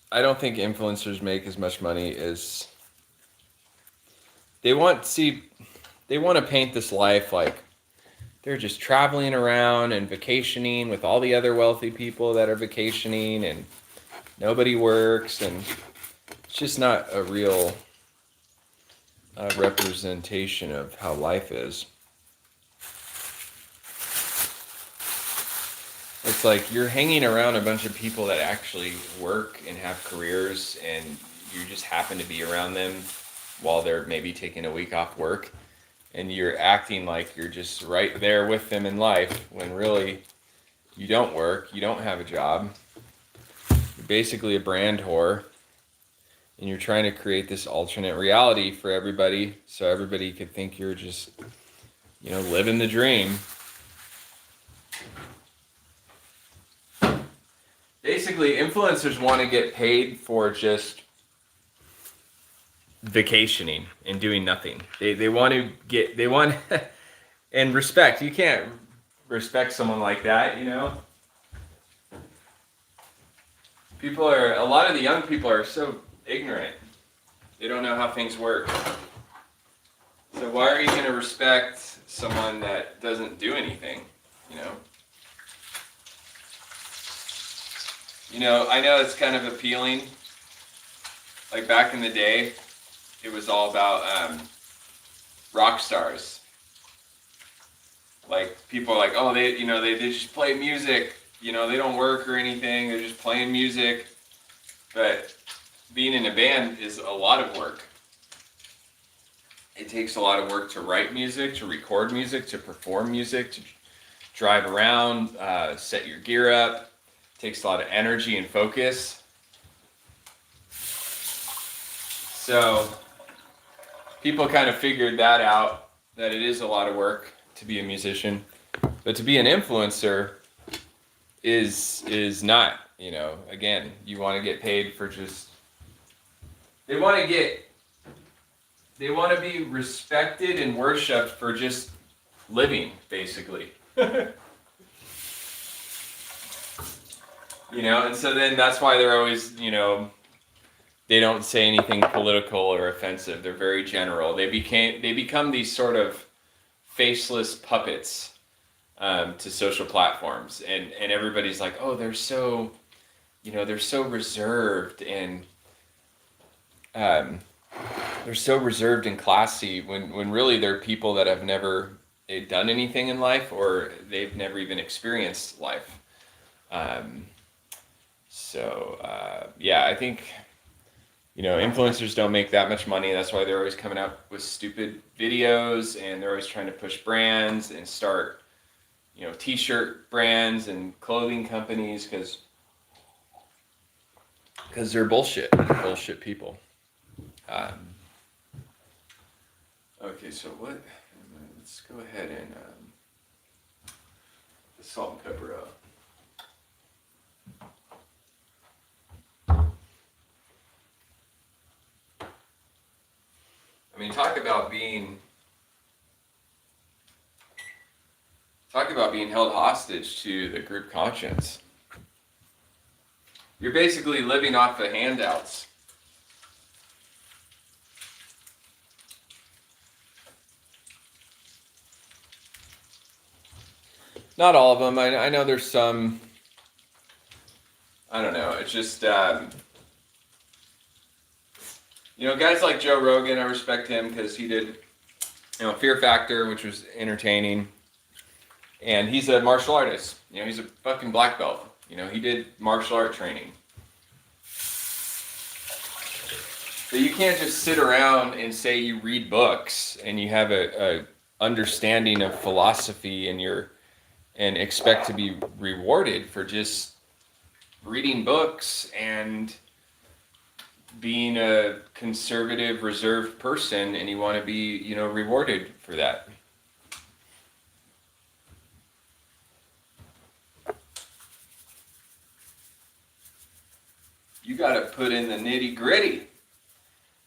I don't think influencers make as much money as they want. See, they want to paint this life like they're just traveling around and vacationing with all the other wealthy people that are vacationing, and nobody works, and it's just not a real representation of how life is. It's like you're hanging around a bunch of people that actually work and have careers, and you just happen to be around them while they're maybe taking a week off work, and you're acting like you're just right there with them in life when really you don't work, you don't have a job, you're basically a brand whore, and you're trying to create this alternate reality for everybody so everybody could think you're just, living the dream. Basically, influencers want to get paid for just vacationing and doing nothing. They want and respect. You can't respect someone like that, A lot of the young people are so ignorant. They don't know how things work. So why are you going to respect someone that doesn't do anything, I know it's kind of appealing. Like back in the day, it was all about rock stars. Like people are like, oh, they just play music. They don't work or anything. They're just playing music. But being in a band is a lot of work. It takes a lot of work to write music, to record music, to perform music, to drive around, set your gear up. It takes a lot of energy and focus. So people kind of figured that out, that it is a lot of work to be a musician. But to be an influencer is not, again, you want to get paid for just, they want to be respected and worshipped for just living, basically. And so then that's why they're always, they don't say anything political or offensive. They're very general. They become these sort of faceless puppets to social platforms, and everybody's like, oh, they're so reserved and they're so reserved and classy when really they're people that have never done anything in life, or they've never even experienced life. I think influencers don't make that much money. That's why they're always coming out with stupid videos, and they're always trying to push brands and start t-shirt brands and clothing companies because they're bullshit people. Okay, so let's go ahead and salt and pepper up. I mean, talk about being held hostage to the group conscience. You're basically living off the handouts. Not all of them. I know there's some. I don't know. It's just guys like Joe Rogan. I respect him because he did Fear Factor, which was entertaining, and he's a martial artist. He's a fucking black belt. He did martial art training. But you can't just sit around and say you read books and you have a understanding of philosophy and expect to be rewarded for just reading books and being a conservative, reserved person, and you want to be, rewarded for that. You got to put in the nitty gritty.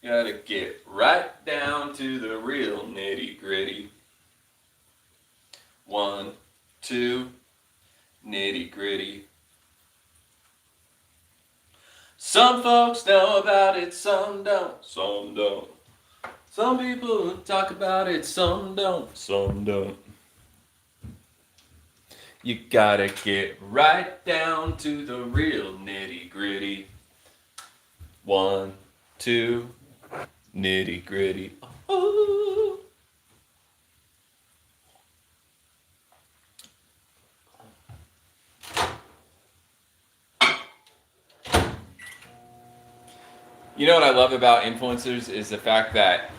You got to get right down to the real nitty gritty. 1, 2, nitty gritty. Some folks know about it, some don't, some don't. Some people talk about it, some don't, some don't. You gotta get right down to the real nitty gritty. 1, 2, nitty gritty. Oh. You know what I love about influencers is the fact that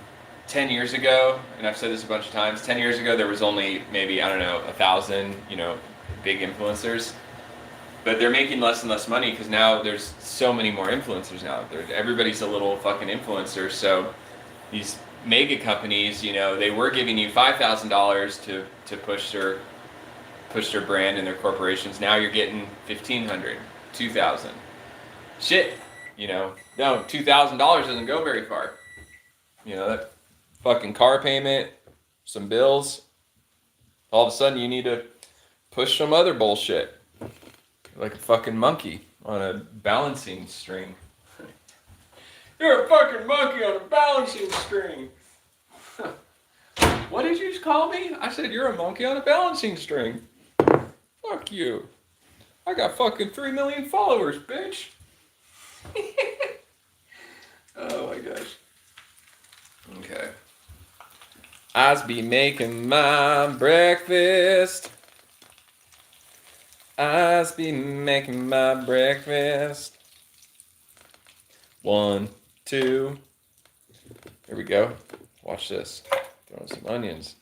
10 years ago, and I've said this a bunch of times, 10 years ago there was only maybe, 1,000, big influencers. But they're making less and less money because now there's so many more influencers now. Everybody's a little fucking influencer. So these mega companies, they were giving you $5,000 to push their brand and their corporations. Now you're getting $1,500, $2,000. Shit, no, $2,000 doesn't go very far. That fucking car payment, some bills. All of a sudden you need to push some other bullshit. Like a fucking monkey on a balancing string. You're a fucking monkey on a balancing string. What did you just call me? I said you're a monkey on a balancing string. Fuck you. I got fucking 3 million followers, bitch. Oh my gosh. Okay. I's be making my breakfast. I's be making my breakfast. 1, 2. Here we go. Watch this. Throwing some onions.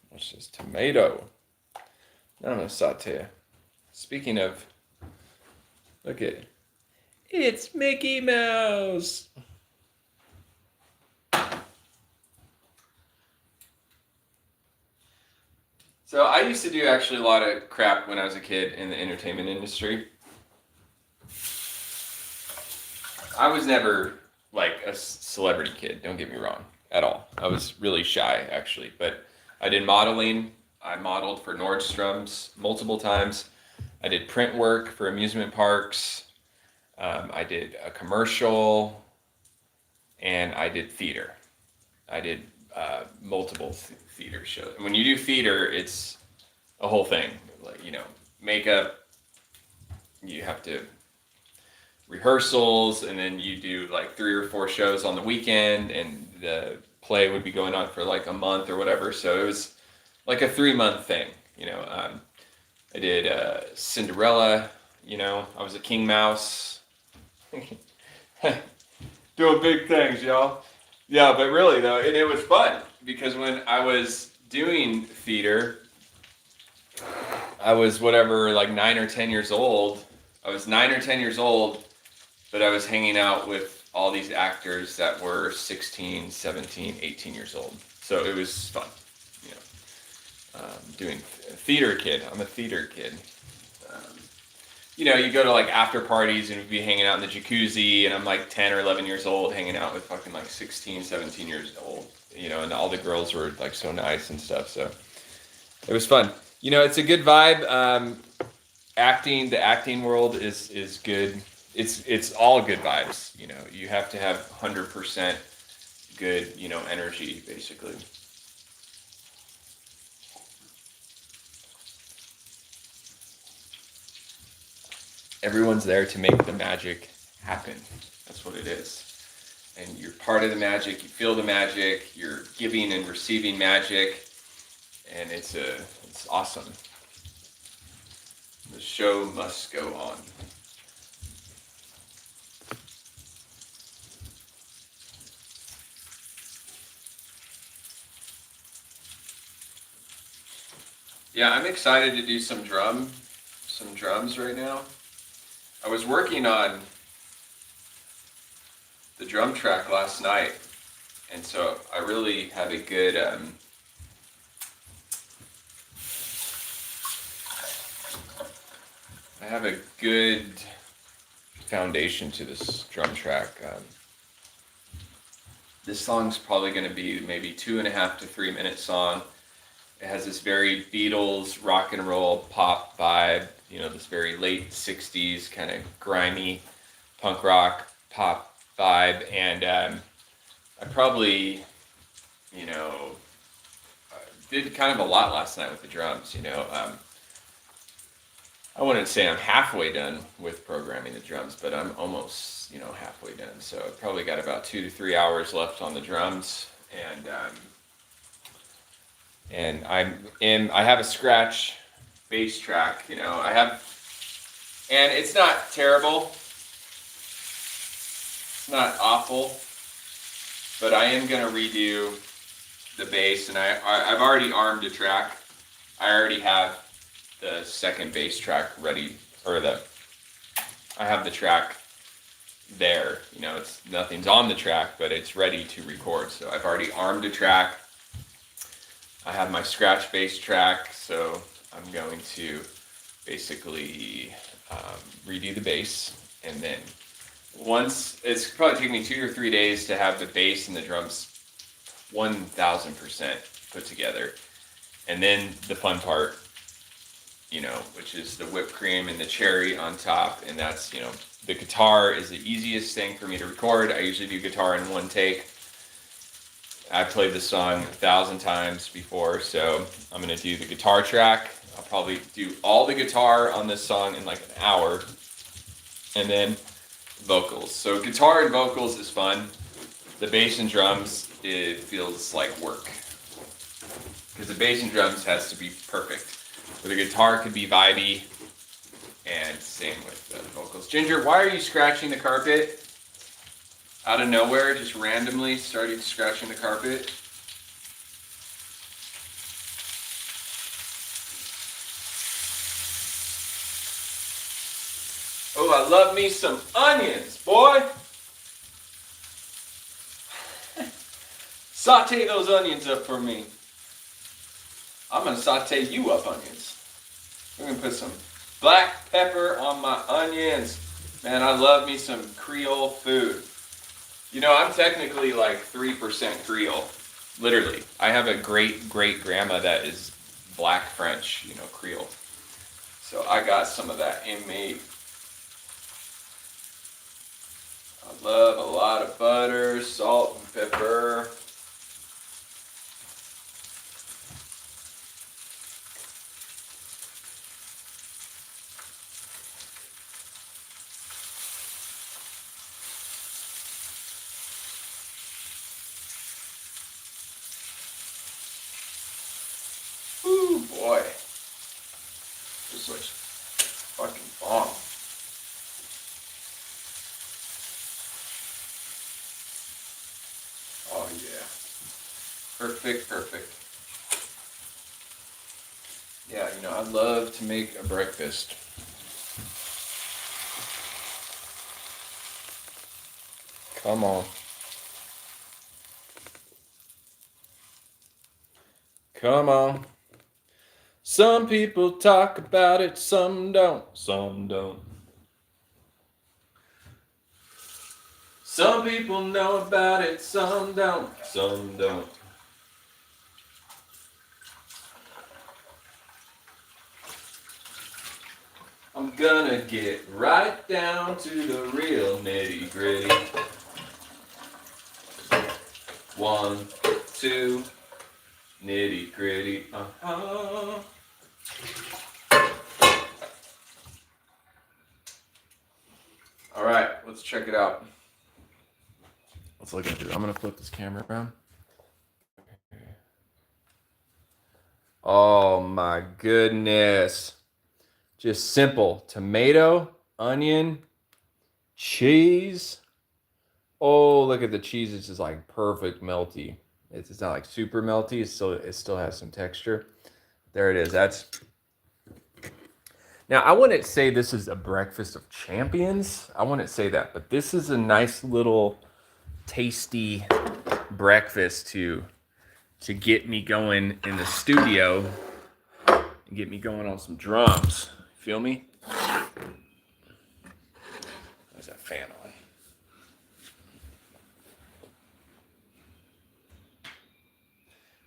Watch this tomato. Now I'm gonna saute. Speaking of, look at it. It's Mickey Mouse. So I used to do actually a lot of crap when I was a kid in the entertainment industry. I was never like a celebrity kid, don't get me wrong, at all. I was really shy actually, but I did modeling. I modeled for Nordstrom's multiple times. I did print work for amusement parks. I did a commercial, and I did theater. I did multiple theater shows. When you do theater, it's a whole thing. Like, makeup, you have to rehearsals, and then you do like 3 or 4 shows on the weekend, and the play would be going on for like a month or whatever. So it was like a 3-month thing. I did Cinderella. I was a King Mouse. Doing big things, y'all. Yeah, but really though, and it was fun because when I was doing theater, I was whatever, like 9 or 10 years old. I was 9 or 10 years old, but I was hanging out with all these actors that were 16, 17, 18 years old. So it was fun, doing theater kid. I'm a theater kid. You go to like after parties and we'd be hanging out in the jacuzzi, and I'm like 10 or 11 years old hanging out with fucking like 16, 17 years old, and all the girls were like so nice and stuff. So it was fun. It's a good vibe. The acting world is good. It's all good vibes. You have to have 100% good, energy basically. Everyone's there to make the magic happen. That's what it is. And you're part of the magic. You feel the magic. You're giving and receiving magic, and it's awesome. The show must go on. Yeah, I'm excited to do some drums right now. I was working on the drum track last night, and so I really have a good foundation to this drum track. This song's probably going to be maybe 2.5 to 3 minute song. It has this very Beatles rock and roll pop vibe, you know, this very late 60s kind of grimy punk rock pop vibe. And I probably, you know, did kind of a lot last night with the drums, you know. I wouldn't say I'm halfway done with programming the drums, but I'm almost, you know, halfway done. So I've probably got about 2 to 3 hours left on the drums, and I have a scratch bass track, you know. And it's not terrible, it's not awful, but I am gonna redo the bass, and I've already armed a track. I already have the second bass track ready, I have the track there, you know, nothing's on the track, but it's ready to record. So I've already armed a track. I have my scratch bass track, so I'm going to basically redo the bass, and then it's probably take me 2 or 3 days to have the bass and the drums 1000% put together, and then the fun part, you know, which is the whipped cream and the cherry on top. And that's, you know, the guitar is the easiest thing for me to record. I usually do guitar in one take. I've played this song 1,000 times before, so I'm going to do the guitar track. I'll probably do all the guitar on this song in like an hour, and then vocals. So guitar and vocals is fun. The bass and drums, it feels like work, because the bass and drums has to be perfect. But the guitar could be vibey, and same with the vocals. Ginger, why are you scratching the carpet? Out of nowhere, just randomly started scratching the carpet. Oh, I love me some onions, boy. Saute those onions up for me. I'm gonna saute you up onions. We're gonna put some black pepper on my onions. Man, I love me some Creole food. You know, I'm technically like 3% Creole. Literally. I have a great-great-grandma that is black French, you know, Creole. So I got some of that in me. I love a lot of butter, salt, and pepper. Ooh, boy. This looks fucking bomb. Oh, yeah. Perfect, perfect. Yeah, you know, I love to make a breakfast. Come on. Come on. Some people talk about it, some don't, some don't. Some people know about it, some don't, some don't. I'm gonna get right down to the real nitty gritty. 1, 2, nitty gritty. All right, let's check it out. Let's look at it. I'm gonna flip this camera around. Oh my goodness. Just simple tomato, onion, cheese. Oh, look at the cheese. It's just like perfect melty. It's not like super melty. It still has some texture. There it is. Now, I wouldn't say this is a breakfast of champions. I wouldn't say that, but this is a nice little tasty breakfast to get me going in the studio and get me going on some drums. Feel me? There's that fan on.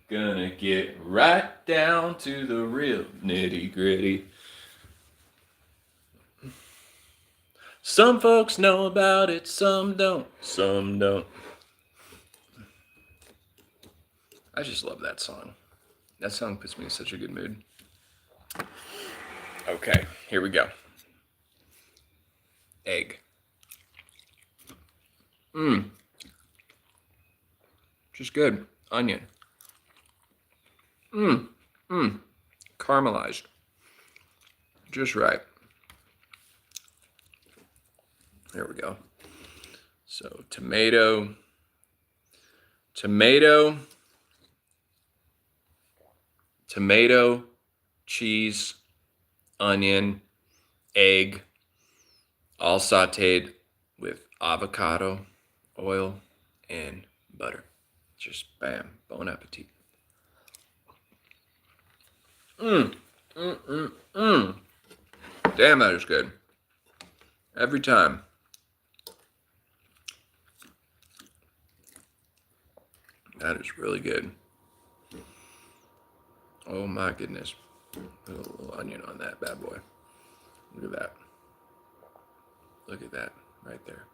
Gonna get right down to the real nitty gritty. Some folks know about it, some don't, some don't. I just love that song. That song puts me in such a good mood. Okay, here we go. Egg. Just good. Onion. Caramelized. Just right. There we go. So tomato, cheese, onion, egg, all sauteed with avocado, oil, and butter. Just bam, bon appetit. Damn, that is good. Every time. That is really good. Oh my goodness. Put a little onion on that bad boy. Look at that. Look at that right there.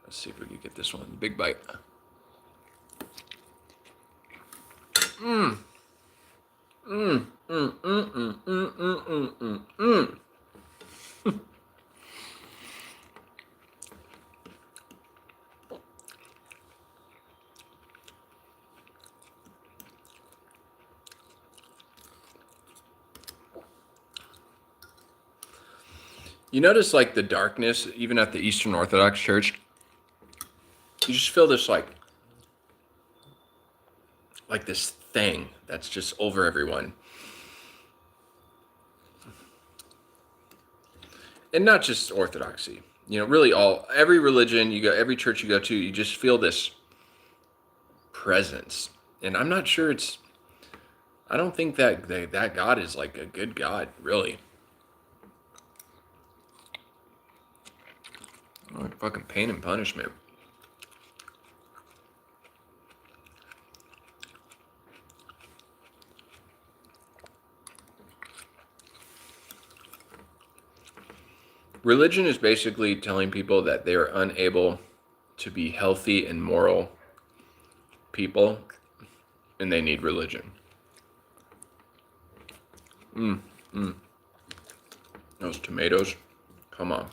Let's see if we can get this one. Big bite. You notice like the darkness, even at the Eastern Orthodox Church, you just feel this like this thing that's just over everyone. And not just Orthodoxy, you know, really every religion you go, every church you go to, you just feel this presence. And I'm not sure I don't think that that God is like a good God, really. Like fucking pain and punishment. Religion is basically telling people that they are unable to be healthy and moral people, and they need religion. Those tomatoes, come on.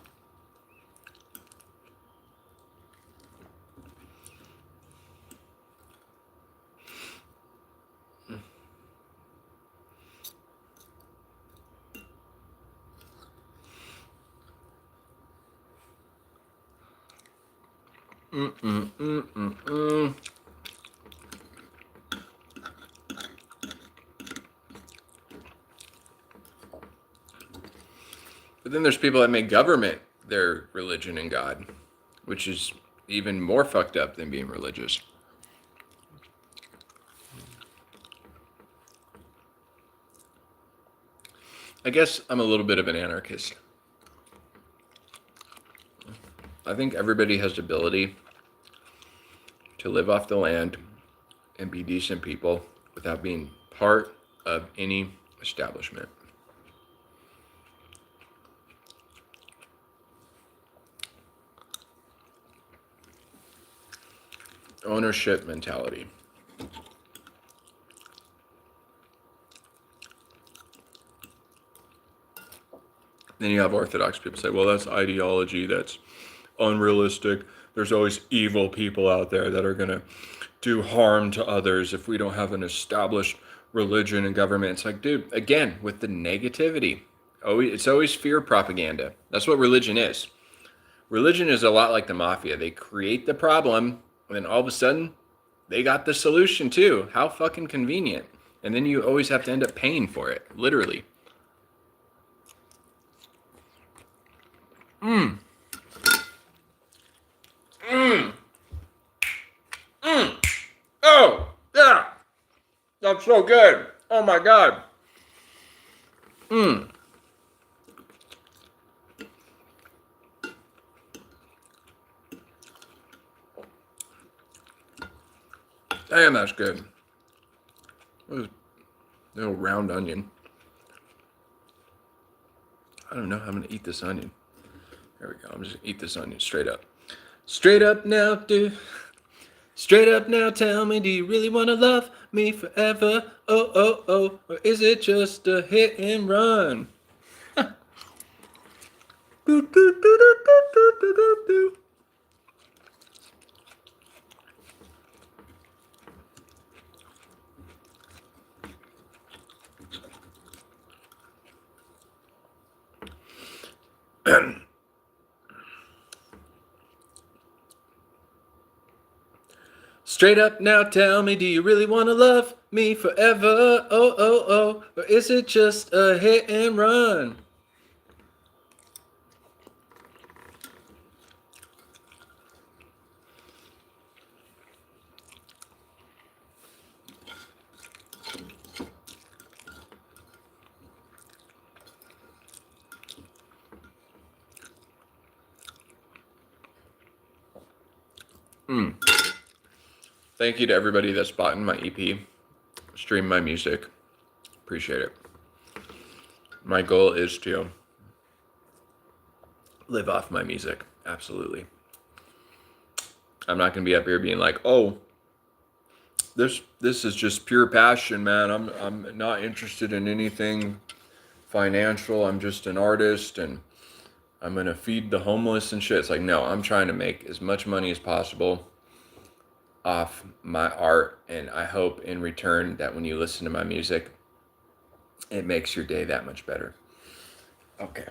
But then there's people that make government their religion and God, which is even more fucked up than being religious. I guess I'm a little bit of an anarchist. I think everybody has the ability to live off the land and be decent people without being part of any establishment. Ownership mentality. Then you have Orthodox people say, well, that's ideology, that's unrealistic. There's always evil people out there that are going to do harm to others if we don't have an established religion and government. It's like, dude, again, with the negativity, it's always fear propaganda. That's what religion is. Religion is a lot like the mafia. They create the problem, and then all of a sudden, they got the solution too. How fucking convenient. And then you always have to end up paying for it, literally. it's so good. Oh my God. Damn, that's good. Little round onion. I don't know how I'm gonna eat this onion. There we go. I'm just gonna eat this onion straight up. Straight up now, dude. Straight up now, tell me, do you really wanna love me forever? Oh, oh, oh. Or is it just a hit and run? Do, do, do, do, do, do, do, do. Straight up now, tell me, do you really wanna love me forever? Oh, oh, oh. Or is it just a hit and run? Thank you to everybody that's bought in my EP, streamed my music. Appreciate it. My goal is to live off my music. Absolutely. I'm not gonna be up here being like, oh, this is just pure passion, man. I'm not interested in anything financial. I'm just an artist and I'm gonna feed the homeless and shit. It's like, no, I'm trying to make as much money as possible off my art, and I hope in return that when you listen to my music, it makes your day that much better. Okay.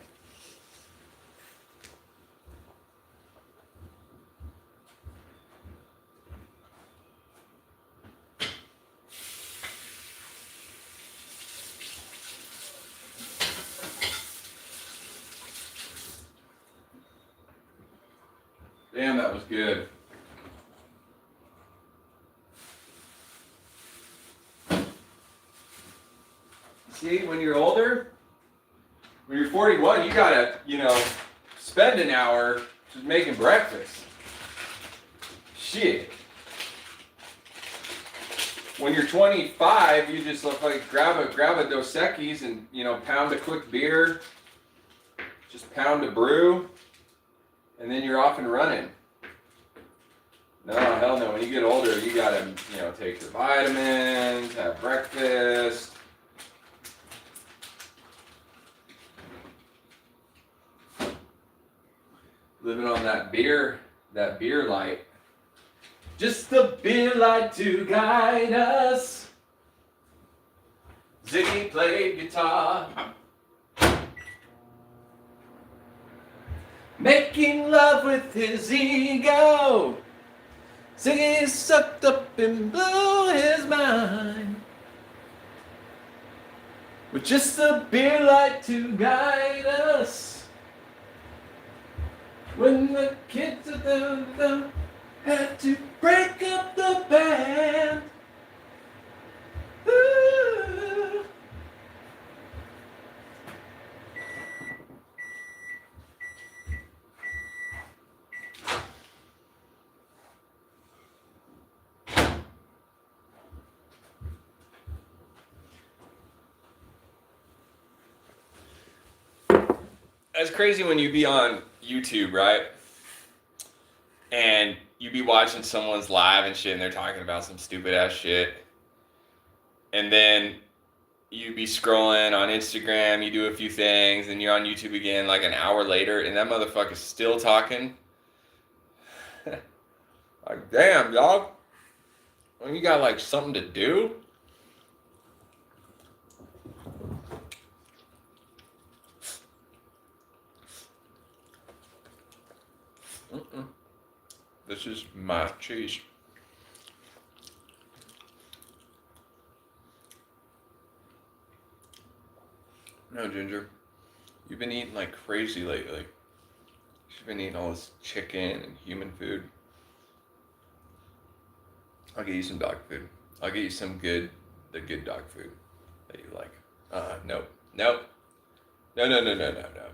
Damn, that was good. See, when you're older, when you're 41, you gotta, spend an hour just making breakfast. Shit. When you're 25, you just look like grab a Dos Equis and, pound a quick beer, just pound a brew, and then you're off and running. No, hell no. When you get older, you gotta, take your vitamins, have breakfast. Living on that beer light. Just the beer light to guide us. Ziggy played guitar. Making love with his ego. Ziggy sucked up and blew his mind. With just the beer light to guide us. When the kids of them had to break up the band. Ooh. It's crazy when you be on YouTube, right? And you be watching someone's live and shit, and they're talking about some stupid ass shit. And then you be scrolling on Instagram, you do a few things, and you're on YouTube again like an hour later, and that motherfucker's still talking. Like, damn, dog. Well, you got like something to do? This is my cheese. No, Ginger. You've been eating like crazy lately. You've been eating all this chicken and human food. I'll get you some dog food. I'll get you some good the good dog food that you like. Nope. Nope. No, no, no, no, no, no.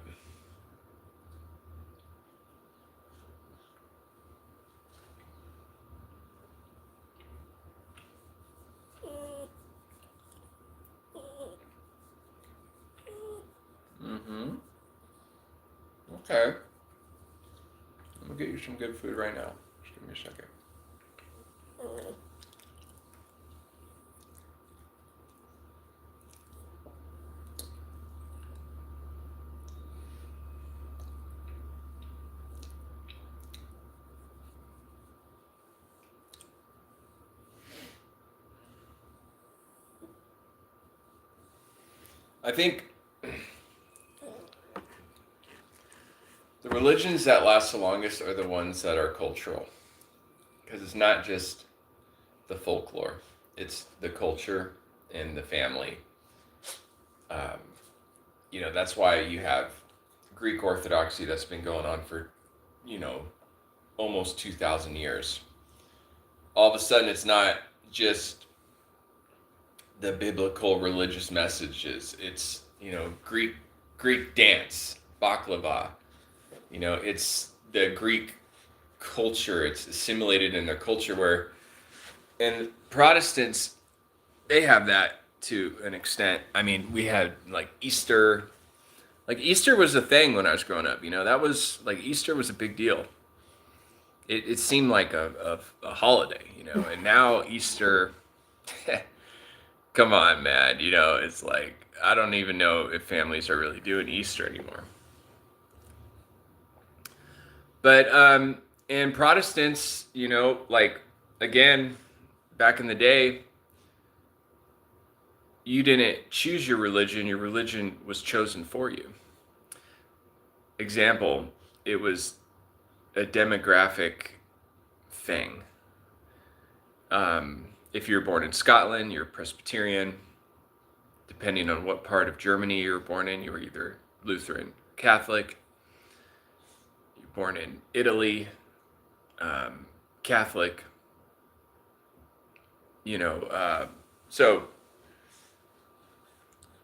Mm-hmm. Okay. I'm gonna get you some good food right now. Just give me a second. I think the religions that last the longest are the ones that are cultural. Because it's not just the folklore, it's the culture and the family. Um, that's why you have Greek Orthodoxy that's been going on for, you know, almost 2,000 years. All of a sudden, it's not just the biblical religious messages. It's, Greek dance, baklava. It's the Greek culture. It's assimilated in their culture and Protestants, they have that to an extent. I mean, we had like Easter. Like Easter was a thing when I was growing up. That was like Easter was a big deal. It seemed like a holiday, and now Easter, come on, man. It's like, I don't even know if families are really doing Easter anymore. But, and Protestants, like, again, back in the day, you didn't choose your religion was chosen for you. Example, it was a demographic thing. If you're born in Scotland, you're Presbyterian. Depending on what part of Germany you were born in, you were either Lutheran, Catholic. You're born in Italy, Catholic. So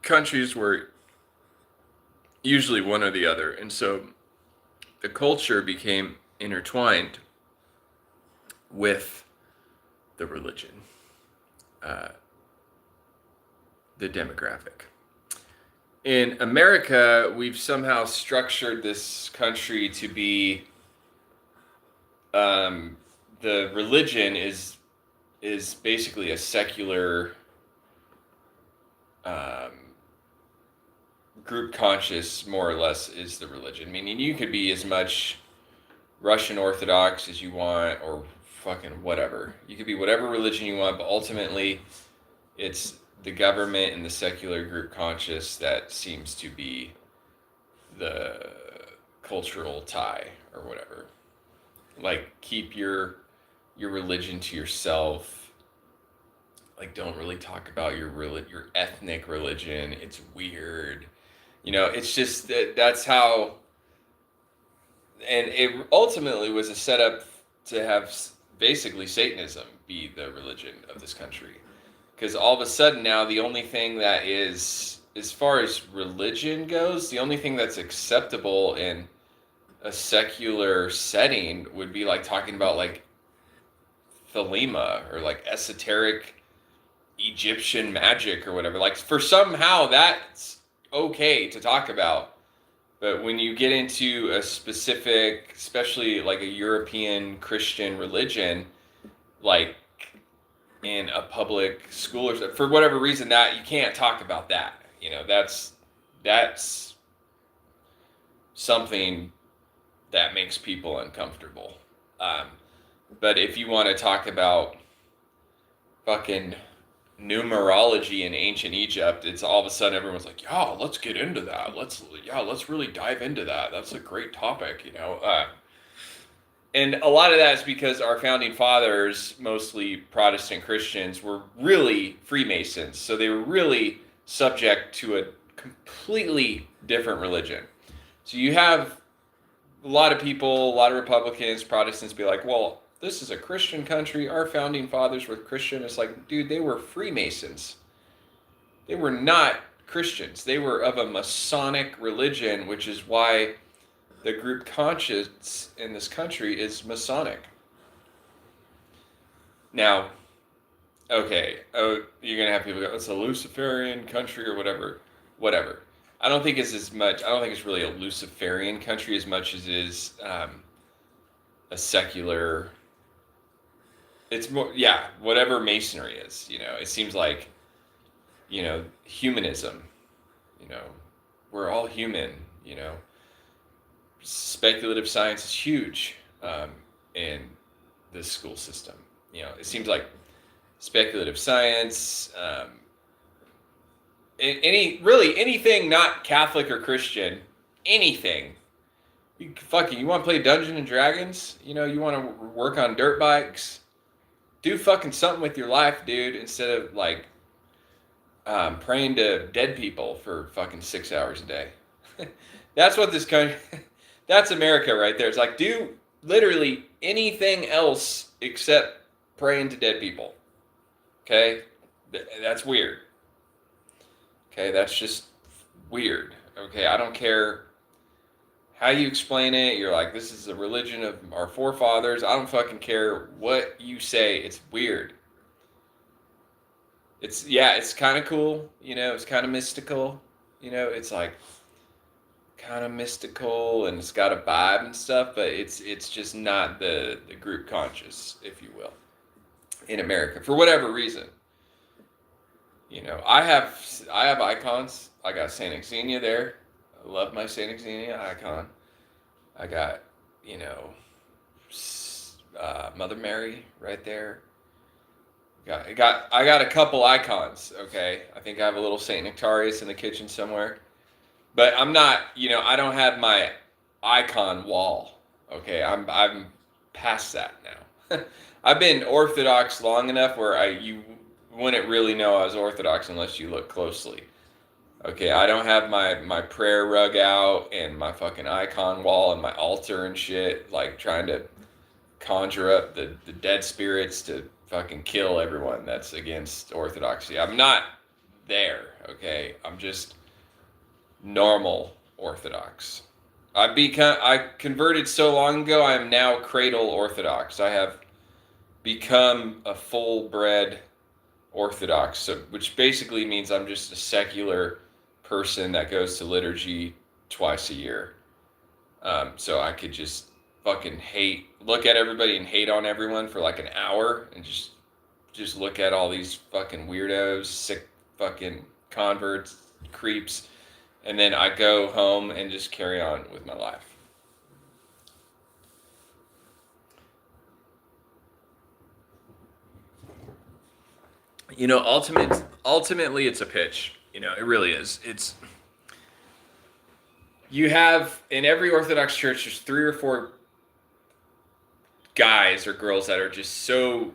countries were usually one or the other, and so the culture became intertwined with the religion, the demographic. In America, we've somehow structured this country to be, the religion is basically a secular, group conscious, more or less, is the religion. Meaning you could be as much Russian Orthodox as you want, or fucking whatever. You could be whatever religion you want, but ultimately it's the government and the secular group conscious that seems to be the cultural tie or whatever. Like, keep your religion to yourself. Like, don't really talk about your ethnic religion. It's weird. It's just that's how. And it ultimately was a setup to have basically Satanism be the religion of this country. Because all of a sudden now, the only thing that is, as far as religion goes, the only thing that's acceptable in a secular setting would be like talking about like Thelema or like esoteric Egyptian magic or whatever. Like, for somehow that's okay to talk about. But when you get into a specific, especially like a European Christian religion, like in a public school or for whatever reason, that you can't talk about that. That's something that makes people uncomfortable. But if you want to talk about fucking numerology in ancient Egypt, it's all of a sudden everyone's like, yeah, let's get into that. Let's really dive into that. That's a great topic, And a lot of that is because our founding fathers, mostly Protestant Christians, were really Freemasons. So they were really subject to a completely different religion. So you have a lot of people, a lot of Republicans, Protestants be like, well, this is a Christian country. Our founding fathers were Christian. It's like, dude, they were Freemasons. They were not Christians. They were of a Masonic religion, which is why the group conscience in this country is Masonic. Now, okay, you're going to have people go, it's a Luciferian country or whatever. Whatever. I don't think it's as much, I don't think it's really a Luciferian country as much as it is a secular, it's more, yeah, whatever Masonry is, it seems like, humanism, we're all human, speculative science is huge in the school system. It seems like speculative science, anything not Catholic or Christian, anything. You want to play Dungeons and Dragons? You want to work on dirt bikes? Do fucking something with your life, dude, instead of like praying to dead people for fucking 6 hours a day. That's what this country, that's America right there. It's like, do literally anything else except praying to dead people. Okay? That's weird. Okay, that's just weird. Okay, I don't care how you explain it. You're like, this is the religion of our forefathers. I don't fucking care what you say. It's weird. It's kind of cool. It's kind of mystical. It's like kind of mystical and it's got a vibe and stuff, but it's just not the group conscious, if you will, in America for whatever reason. I have icons. I got Saint Xenia there. I love my Saint Xenia icon. I got, Mother Mary right there. I got a couple icons. Okay, I think I have a little Saint Nectarius in the kitchen somewhere, but I'm not. I don't have my icon wall. Okay, I'm past that now. I've been Orthodox long enough where you wouldn't really know I was Orthodox unless you look closely. Okay, I don't have my prayer rug out and my fucking icon wall and my altar and shit, like trying to conjure up the dead spirits to fucking kill everyone that's against Orthodoxy. I'm not there, okay? I'm just normal Orthodox. I converted so long ago, I am now cradle Orthodox. I have become a full-bred Orthodox, which basically means I'm just a secular person that goes to liturgy twice a year. So I could just fucking look at everybody and hate on everyone for like an hour and just look at all these fucking weirdos, sick fucking converts, creeps, and then I go home and just carry on with my life. Ultimately it's a pitch. It really is. You have, in every Orthodox church, there's 3 or 4 guys or girls that are just so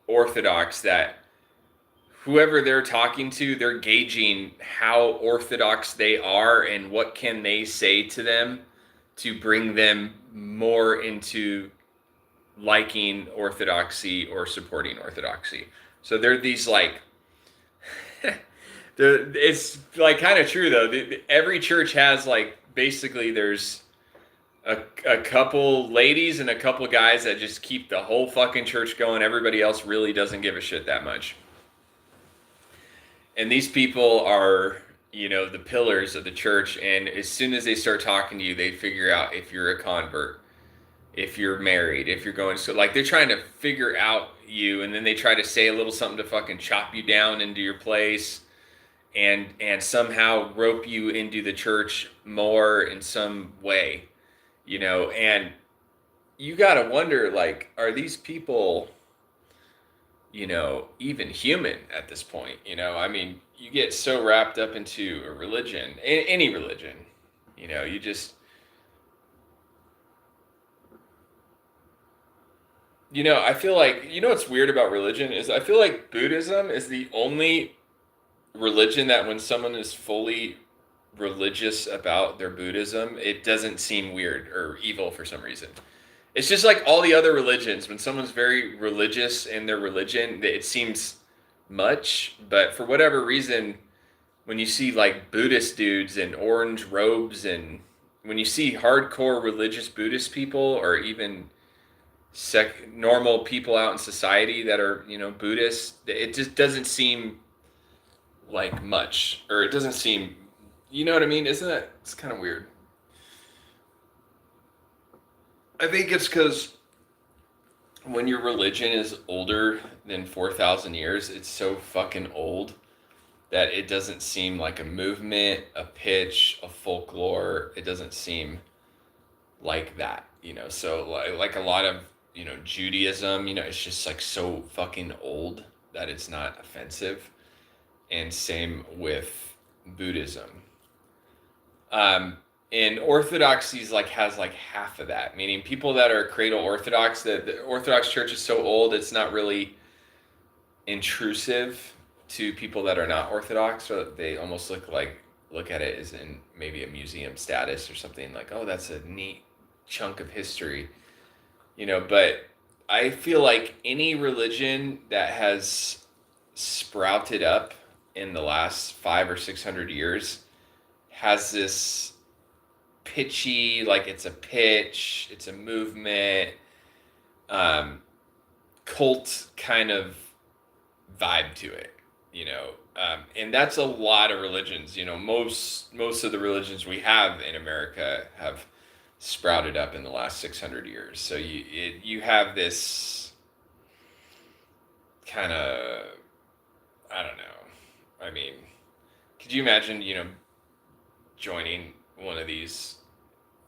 Orthodox that whoever they're talking to, they're gauging how Orthodox they are and what can they say to them to bring them more into liking Orthodoxy or supporting Orthodoxy. So they're these like, it's like kind of true though. Every church has like, basically there's a couple ladies and a couple guys that just keep the whole fucking church going. Everybody else really doesn't give a shit that much. And these people are, the pillars of the church. And as soon as they start talking to you, they figure out if you're a convert, if you're married, if you're going, so like they're trying to figure out you, and then they try to say a little something to fucking chop you down into your place and somehow rope you into the church more in some way, and you gotta wonder, like, are these people, even human at this point? I mean, you get so wrapped up into a religion, any religion, you just, I feel like, what's weird about religion is I feel like Buddhism is the only religion that when someone is fully religious about their Buddhism, it doesn't seem weird or evil for some reason. It's just like all the other religions. When someone's very religious in their religion, it seems much, but for whatever reason, when you see like Buddhist dudes in orange robes, and when you see hardcore religious Buddhist people, or even normal people out in society that are, Buddhist, it just doesn't seem like much, or it doesn't seem, you know what I mean? Isn't that, it's kind of weird. I think it's because when your religion is older than 4,000 years, it's so fucking old that it doesn't seem like a movement, a pitch, a folklore. It doesn't seem like that, So like a lot of, Judaism, it's just like so fucking old that it's not offensive. And same with Buddhism. And Orthodoxy's like has like half of that, meaning people that are cradle Orthodox, the Orthodox Church is so old it's not really intrusive to people that are not Orthodox, or they almost look at it as in maybe a museum status or something, like, oh, that's a neat chunk of history, But I feel like any religion that has sprouted up in the last 500 or 600 years has this pitchy, like it's a pitch, it's a movement, cult kind of vibe to it, and that's a lot of religions. Most of the religions we have in America have sprouted up in the last 600 years. So you have this kind of, I don't know. I mean, could you imagine, joining one of these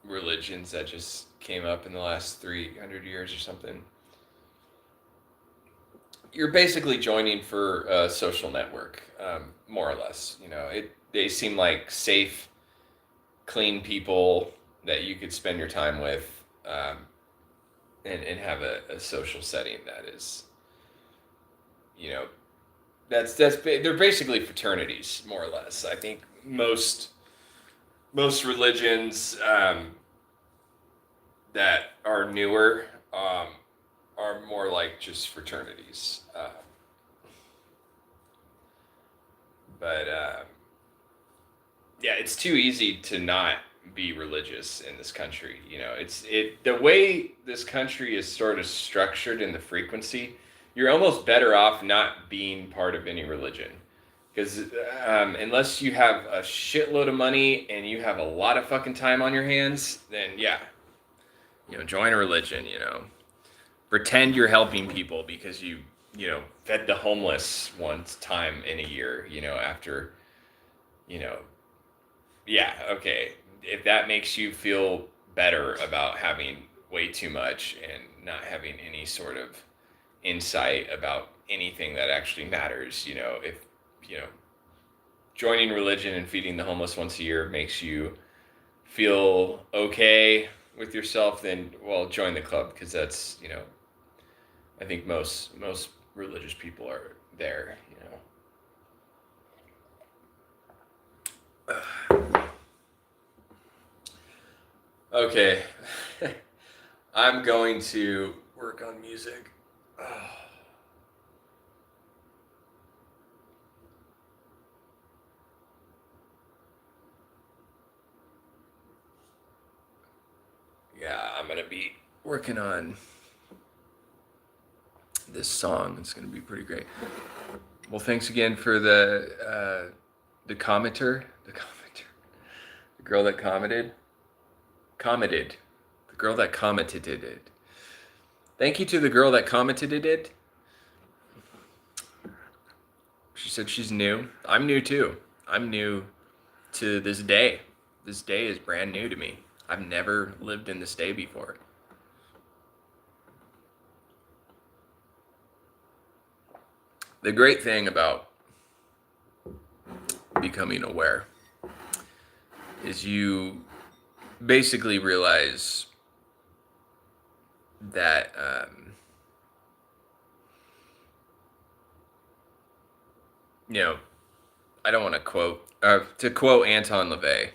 religions that just came up in the last 300 years or something? You're basically joining for a social network, more or less. They seem like safe, clean people that you could spend your time with, and have a social setting that is, that's they're basically fraternities, more or less. I think most religions, that are newer, are more like just fraternities. But yeah, it's too easy to not be religious in this country. The way this country is sort of structured in the frequency, you're almost better off not being part of any religion. Because unless you have a shitload of money and you have a lot of fucking time on your hands, then yeah, join a religion, pretend you're helping people because you fed the homeless once time in a year, after, yeah, okay. If that makes you feel better about having way too much and not having any sort of insight about anything that actually matters, if, joining religion and feeding the homeless once a year makes you feel okay with yourself, then, well, join the club, because that's, I think most religious people are there, Okay. I'm going to work on music. Yeah, I'm going to be working on this song. It's going to be pretty great. Well, thanks again for the commenter, the girl that commented, the girl that commented it. Thank you to the girl that commented it. She said she's new. I'm new too. I'm new to this day. This day is brand new to me. I've never lived in this day before. The great thing about becoming aware is you basically realize that I don't want to quote Anton LaVey.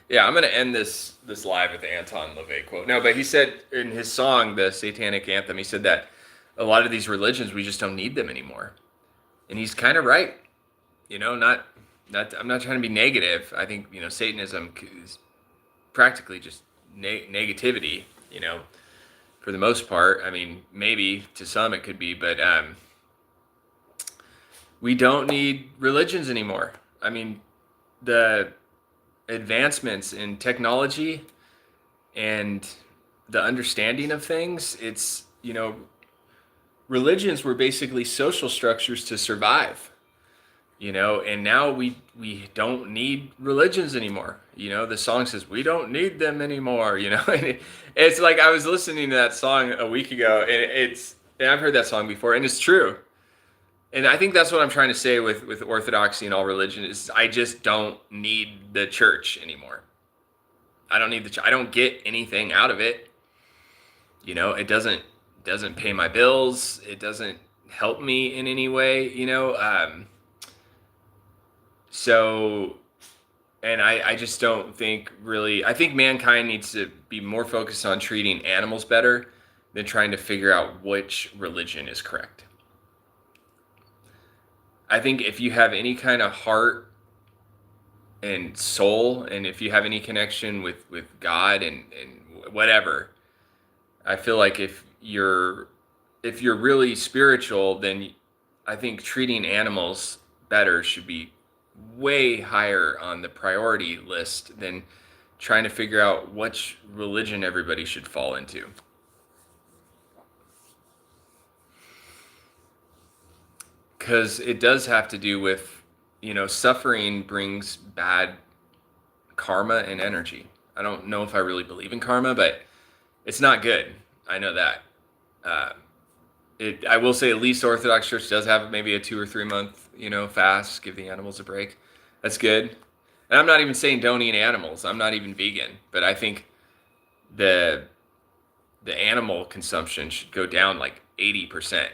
Yeah, I'm gonna end this live with the Anton LaVey quote. No, but he said in his song, the Satanic Anthem, he said that a lot of these religions, we just don't need them anymore, and he's kind of right. Not I'm not trying to be negative. I think, Satanism is practically just negativity, for the most part. I mean, maybe to some it could be, but we don't need religions anymore. I mean, the advancements in technology and the understanding of things, it's, religions were basically social structures to survive, and now we don't need religions anymore. The song says we don't need them anymore, and it's like I was listening to that song a week ago, and I've heard that song before, and it's true. And I think that's what I'm trying to say with orthodoxy and all religion is I just don't need the church anymore. I don't need I don't get anything out of it. It doesn't pay my bills. It doesn't help me in any way. So, and I just don't think really. I think mankind needs to be more focused on treating animals better than trying to figure out which religion is correct. I think if you have any kind of heart and soul, and if you have any connection with God and whatever, I feel like if you're really spiritual, then I think treating animals better should be way higher on the priority list than trying to figure out which religion everybody should fall into. Because it does have to do with, suffering brings bad karma and energy. I don't know if I really believe in karma, but it's not good. I know that. I will say at least Orthodox Church does have maybe a 2 or 3 month, fast, give the animals a break. That's good. And I'm not even saying don't eat animals. I'm not even vegan, but I think the animal consumption should go down like 80%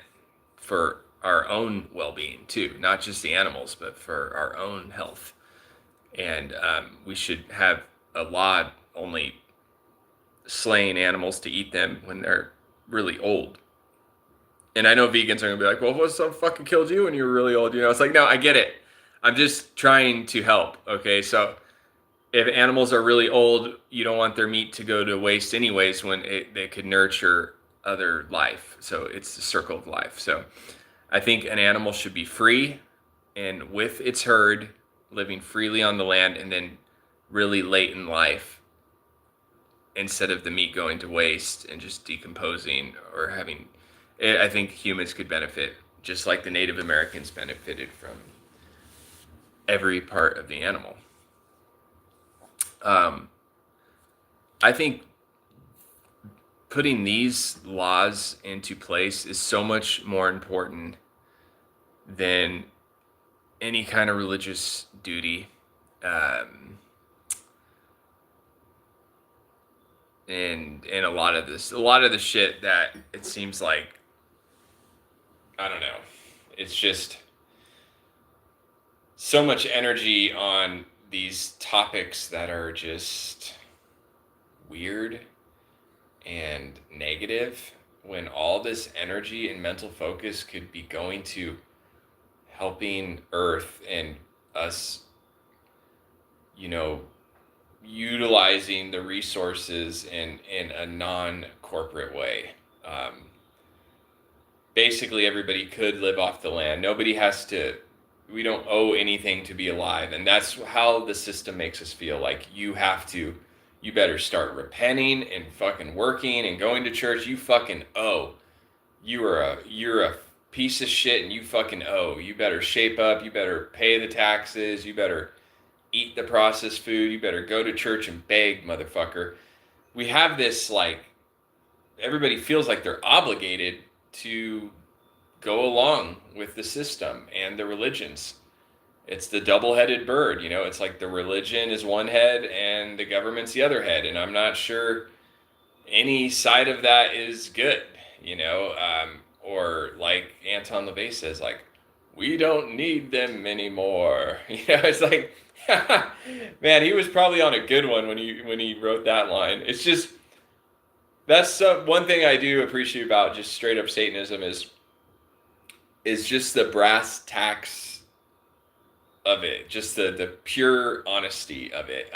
for our own well-being too, not just the animals, but for our own health. And we should have a law only slaying animals to eat them when they're really old. And I know vegans are gonna be like, well, what some fucking killed you when you were really old? It's like, no, I get it. I'm just trying to help. Okay, so if animals are really old, you don't want their meat to go to waste anyways when they could nurture other life. So it's the circle of life. So I think an animal should be free and with its herd, living freely on the land, and then really late in life, instead of the meat going to waste and just decomposing or having, I think humans could benefit just like the Native Americans benefited from every part of the animal. I think putting these laws into place is so much more important than any kind of religious duty. And a lot of the shit that it seems like, I don't know, it's just so much energy on these topics that are just weird and negative, when all this energy and mental focus could be going to helping Earth and us, utilizing the resources in a non-corporate way. Basically, everybody could live off the land. Nobody has to. We don't owe anything to be alive, and that's how the system makes us feel. Like you better start repenting and fucking working and going to church. You fucking owe. You're a piece of shit, and you fucking owe. You better shape up. You better pay the taxes. You better eat the processed food. You better go to church and beg, motherfucker. We have this, like, everybody feels like they're obligated to go along with the system and the religions. It's the double-headed bird, it's like the religion is one head and the government's the other head. And I'm not sure any side of that is good, or like Anton LaVey says, like, we don't need them anymore. It's like, man, he was probably on a good one when he wrote that line. It's just, that's one thing I do appreciate about just straight up Satanism is just the brass tacks of it, just the pure honesty of it.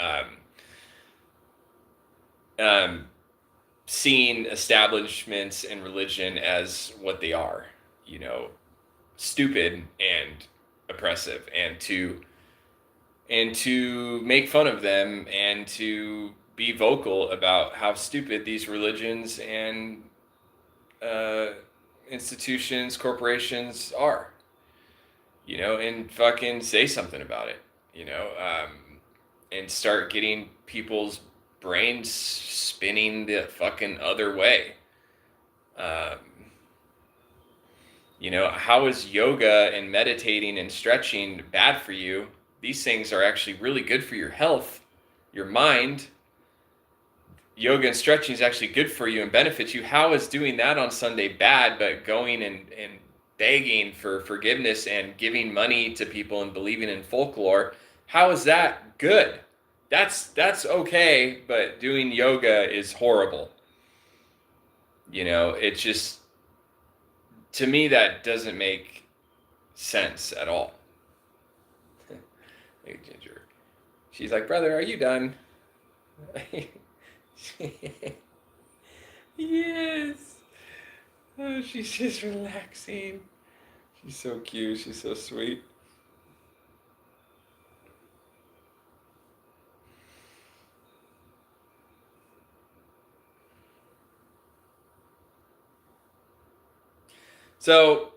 Um, Seeing establishments and religion as what they are, you know, stupid and oppressive, and to make fun of them, and to be vocal about how stupid these religions and uh, institutions, corporations are, you know, and fucking say something about it, you know, and start getting people's brains spinning the fucking other way. Um, you know, how is yoga and meditating and stretching bad for you? These things are actually really good for your health, your mind. Yoga and stretching is actually good for you and benefits you. How is doing that on Sunday bad, but going and begging for forgiveness and giving money to people and believing in folklore, how is that good? That's okay, but doing yoga is horrible. You know, it's just, to me, that doesn't make sense at all. Hey, Ginger. She's like, brother, are you done? Yes. Oh, she's just relaxing. She's so cute. She's so sweet. So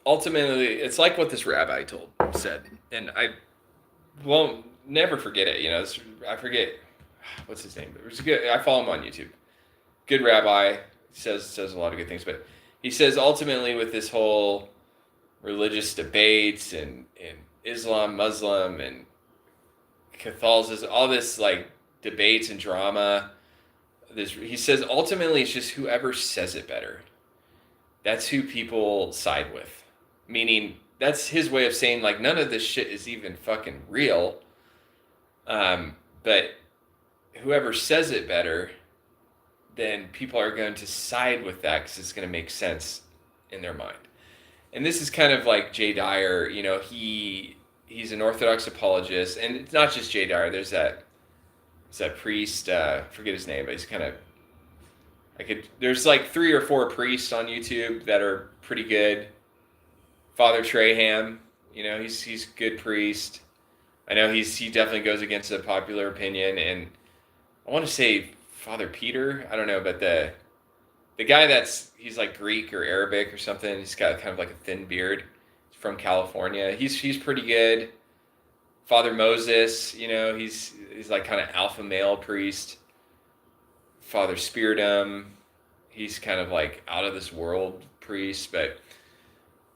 ultimately, it's like what this rabbi said, and I won't never forget it. You know, I forget what's his name. It was good. I follow him on YouTube. Good rabbi, says a lot of good things, but he says ultimately with this whole religious debates and Islam, Muslim, and Catholicism, all this like debates and drama. He says ultimately it's just whoever says it better. That's who people side with. Meaning that's his way of saying like none of this shit is even fucking real. But whoever says it better, then people are going to side with that because it's going to make sense in their mind. And this is kind of like Jay Dyer. You know, he's an Orthodox apologist, and it's not just Jay Dyer. There's that priest. Forget his name, but he's kind of There's like 3 or 4 priests on YouTube that are pretty good. Father Traham, you know, he's a good priest. I know he definitely goes against the popular opinion, and I want to say Father Peter. I don't know, but the guy he's like Greek or Arabic or something. He's got kind of like a thin beard. He's from California. He's pretty good. Father Moses, you know, he's like kind of alpha male priest. Father Spiridum, he's kind of like out of this world priest, but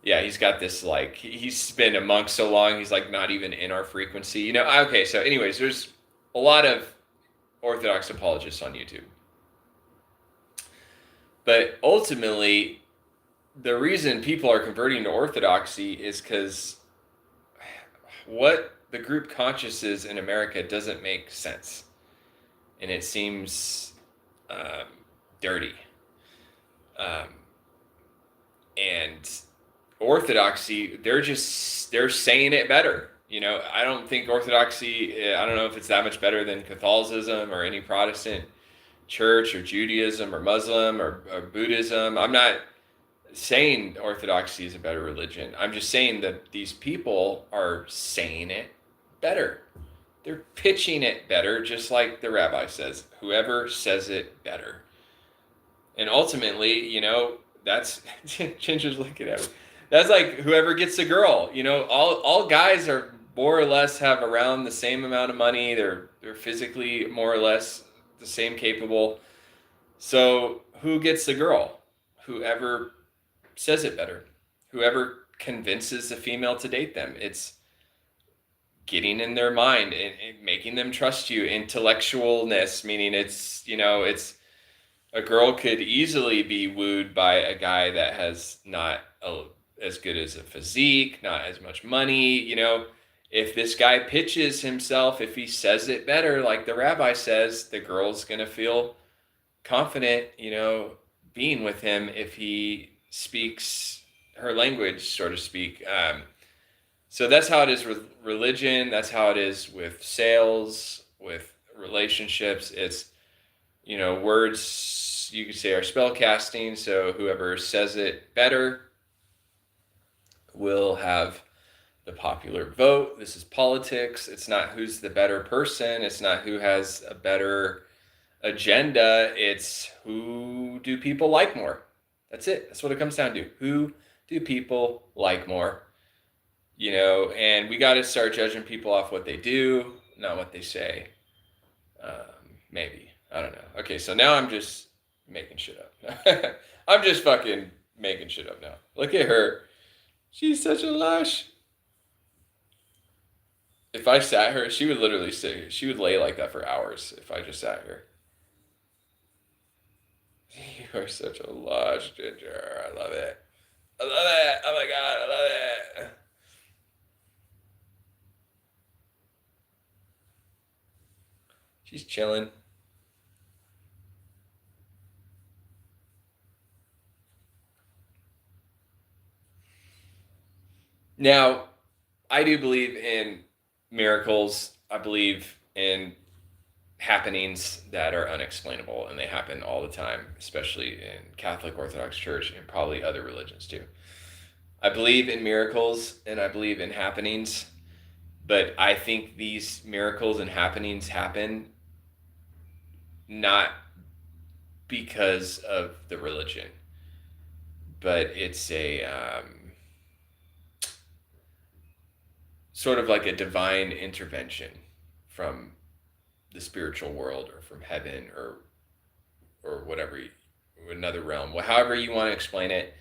yeah, he's got this like he's been a monk so long he's like not even in our frequency, you know. Okay, so anyways, there's a lot of Orthodox apologists on YouTube, but ultimately the reason people are converting to Orthodoxy is because what the group conscious is in America doesn't make sense, and it seems dirty. Um, and Orthodoxy, they're saying it better. You know, I don't think Orthodoxy, I don't know if it's that much better than Catholicism or any Protestant church or Judaism or Muslim or Buddhism. I'm not saying Orthodoxy is a better religion. I'm just saying that these people are saying it better. They're pitching it better, just like the rabbi says, whoever says it better. And ultimately, you know, that's Ginger's looking at me. That's like whoever gets the girl. You know, all guys are more or less have around the same amount of money. They're physically more or less the same capable. So who gets the girl? Whoever says it better. Whoever convinces the female to date them. It's getting in their mind and making them trust you. Intellectualness, meaning it's, you know, it's a girl could easily be wooed by a guy that has not as good as a physique, not as much money, you know. If this guy pitches himself, if he says it better, like the rabbi says, the girl's going to feel confident, you know, being with him if he speaks her language, so to speak. So that's how it is with religion. That's how it is with sales, with relationships. It's, words you could say are spell casting. So whoever says it better will have the popular vote. This is politics. It's not who's the better person. It's not who has a better agenda. It's who do people like more. That's it. That's what it comes down to. Who do people like more? And we got to start judging people off what they do, not what they say. Maybe. I don't know. Okay, so now I'm just making shit up. I'm just fucking making shit up now. Look at her. She's such a lush. If I sat her, she would literally sit. She would lay like that for hours if I just sat her. You are such a lush, Ginger. I love it. I love it. Oh my god, I love it. She's chilling. Now, I do believe in miracles. I believe in happenings that are unexplainable, and they happen all the time, especially in Catholic Orthodox Church and probably other religions too. I believe in miracles and I believe in happenings, but I think these miracles and happenings happen not because of the religion, but it's a sort of like a divine intervention from the spiritual world or from heaven or whatever, another realm. Well, however you want to explain it,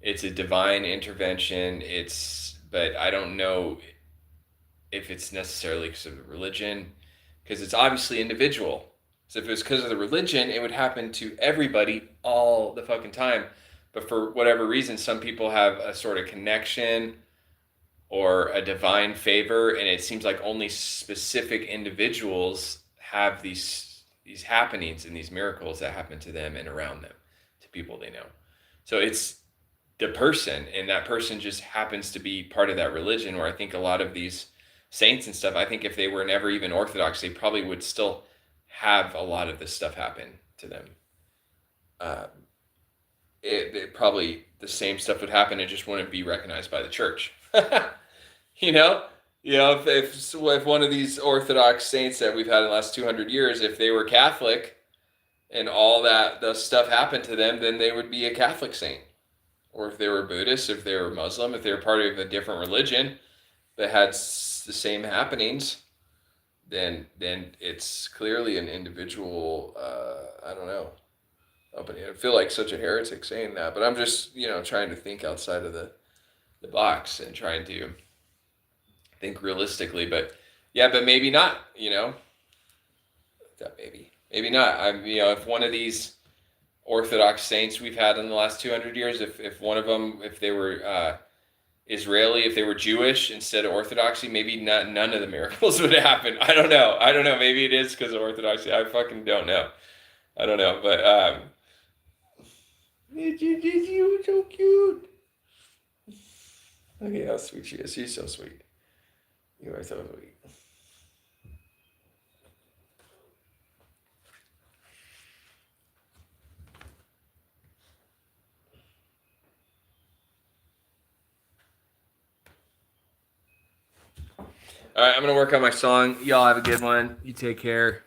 it's a divine intervention. But I don't know if it's necessarily because of the religion, because it's obviously individual. So if it was because of the religion, it would happen to everybody all the fucking time. But for whatever reason, some people have a sort of connection or a divine favor, and it seems like only specific individuals have these happenings and these miracles that happen to them and around them, to people they know. So it's the person, and that person just happens to be part of that religion. Where I think a lot of these saints and stuff, I think if they were never even Orthodox, they probably would still have a lot of this stuff happen to them. It probably the same stuff would happen. It just wouldn't be recognized by the church. If one of these Orthodox saints that we've had in the last 200 years, if they were Catholic and all that the stuff happened to them, then they would be a Catholic saint. Or if they were Buddhist, if they were Muslim, if they were part of a different religion that had the same happenings, then it's clearly an individual. I don't know. I feel like such a heretic saying that, but I'm just trying to think outside of the box and trying to think realistically. But yeah, but maybe not. Maybe not. If one of these Orthodox saints we've had in the last 200 years, if one of them, if they were Israeli, if they were Jewish instead of Orthodoxy, maybe none of the miracles would happen. I don't know. Maybe it is because of Orthodoxy. I fucking don't know. I don't know. But you so cute. Look at how sweet she is. She's so sweet. You are so sweet. All right, I'm going to work on my song. Y'all have a good one. You take care.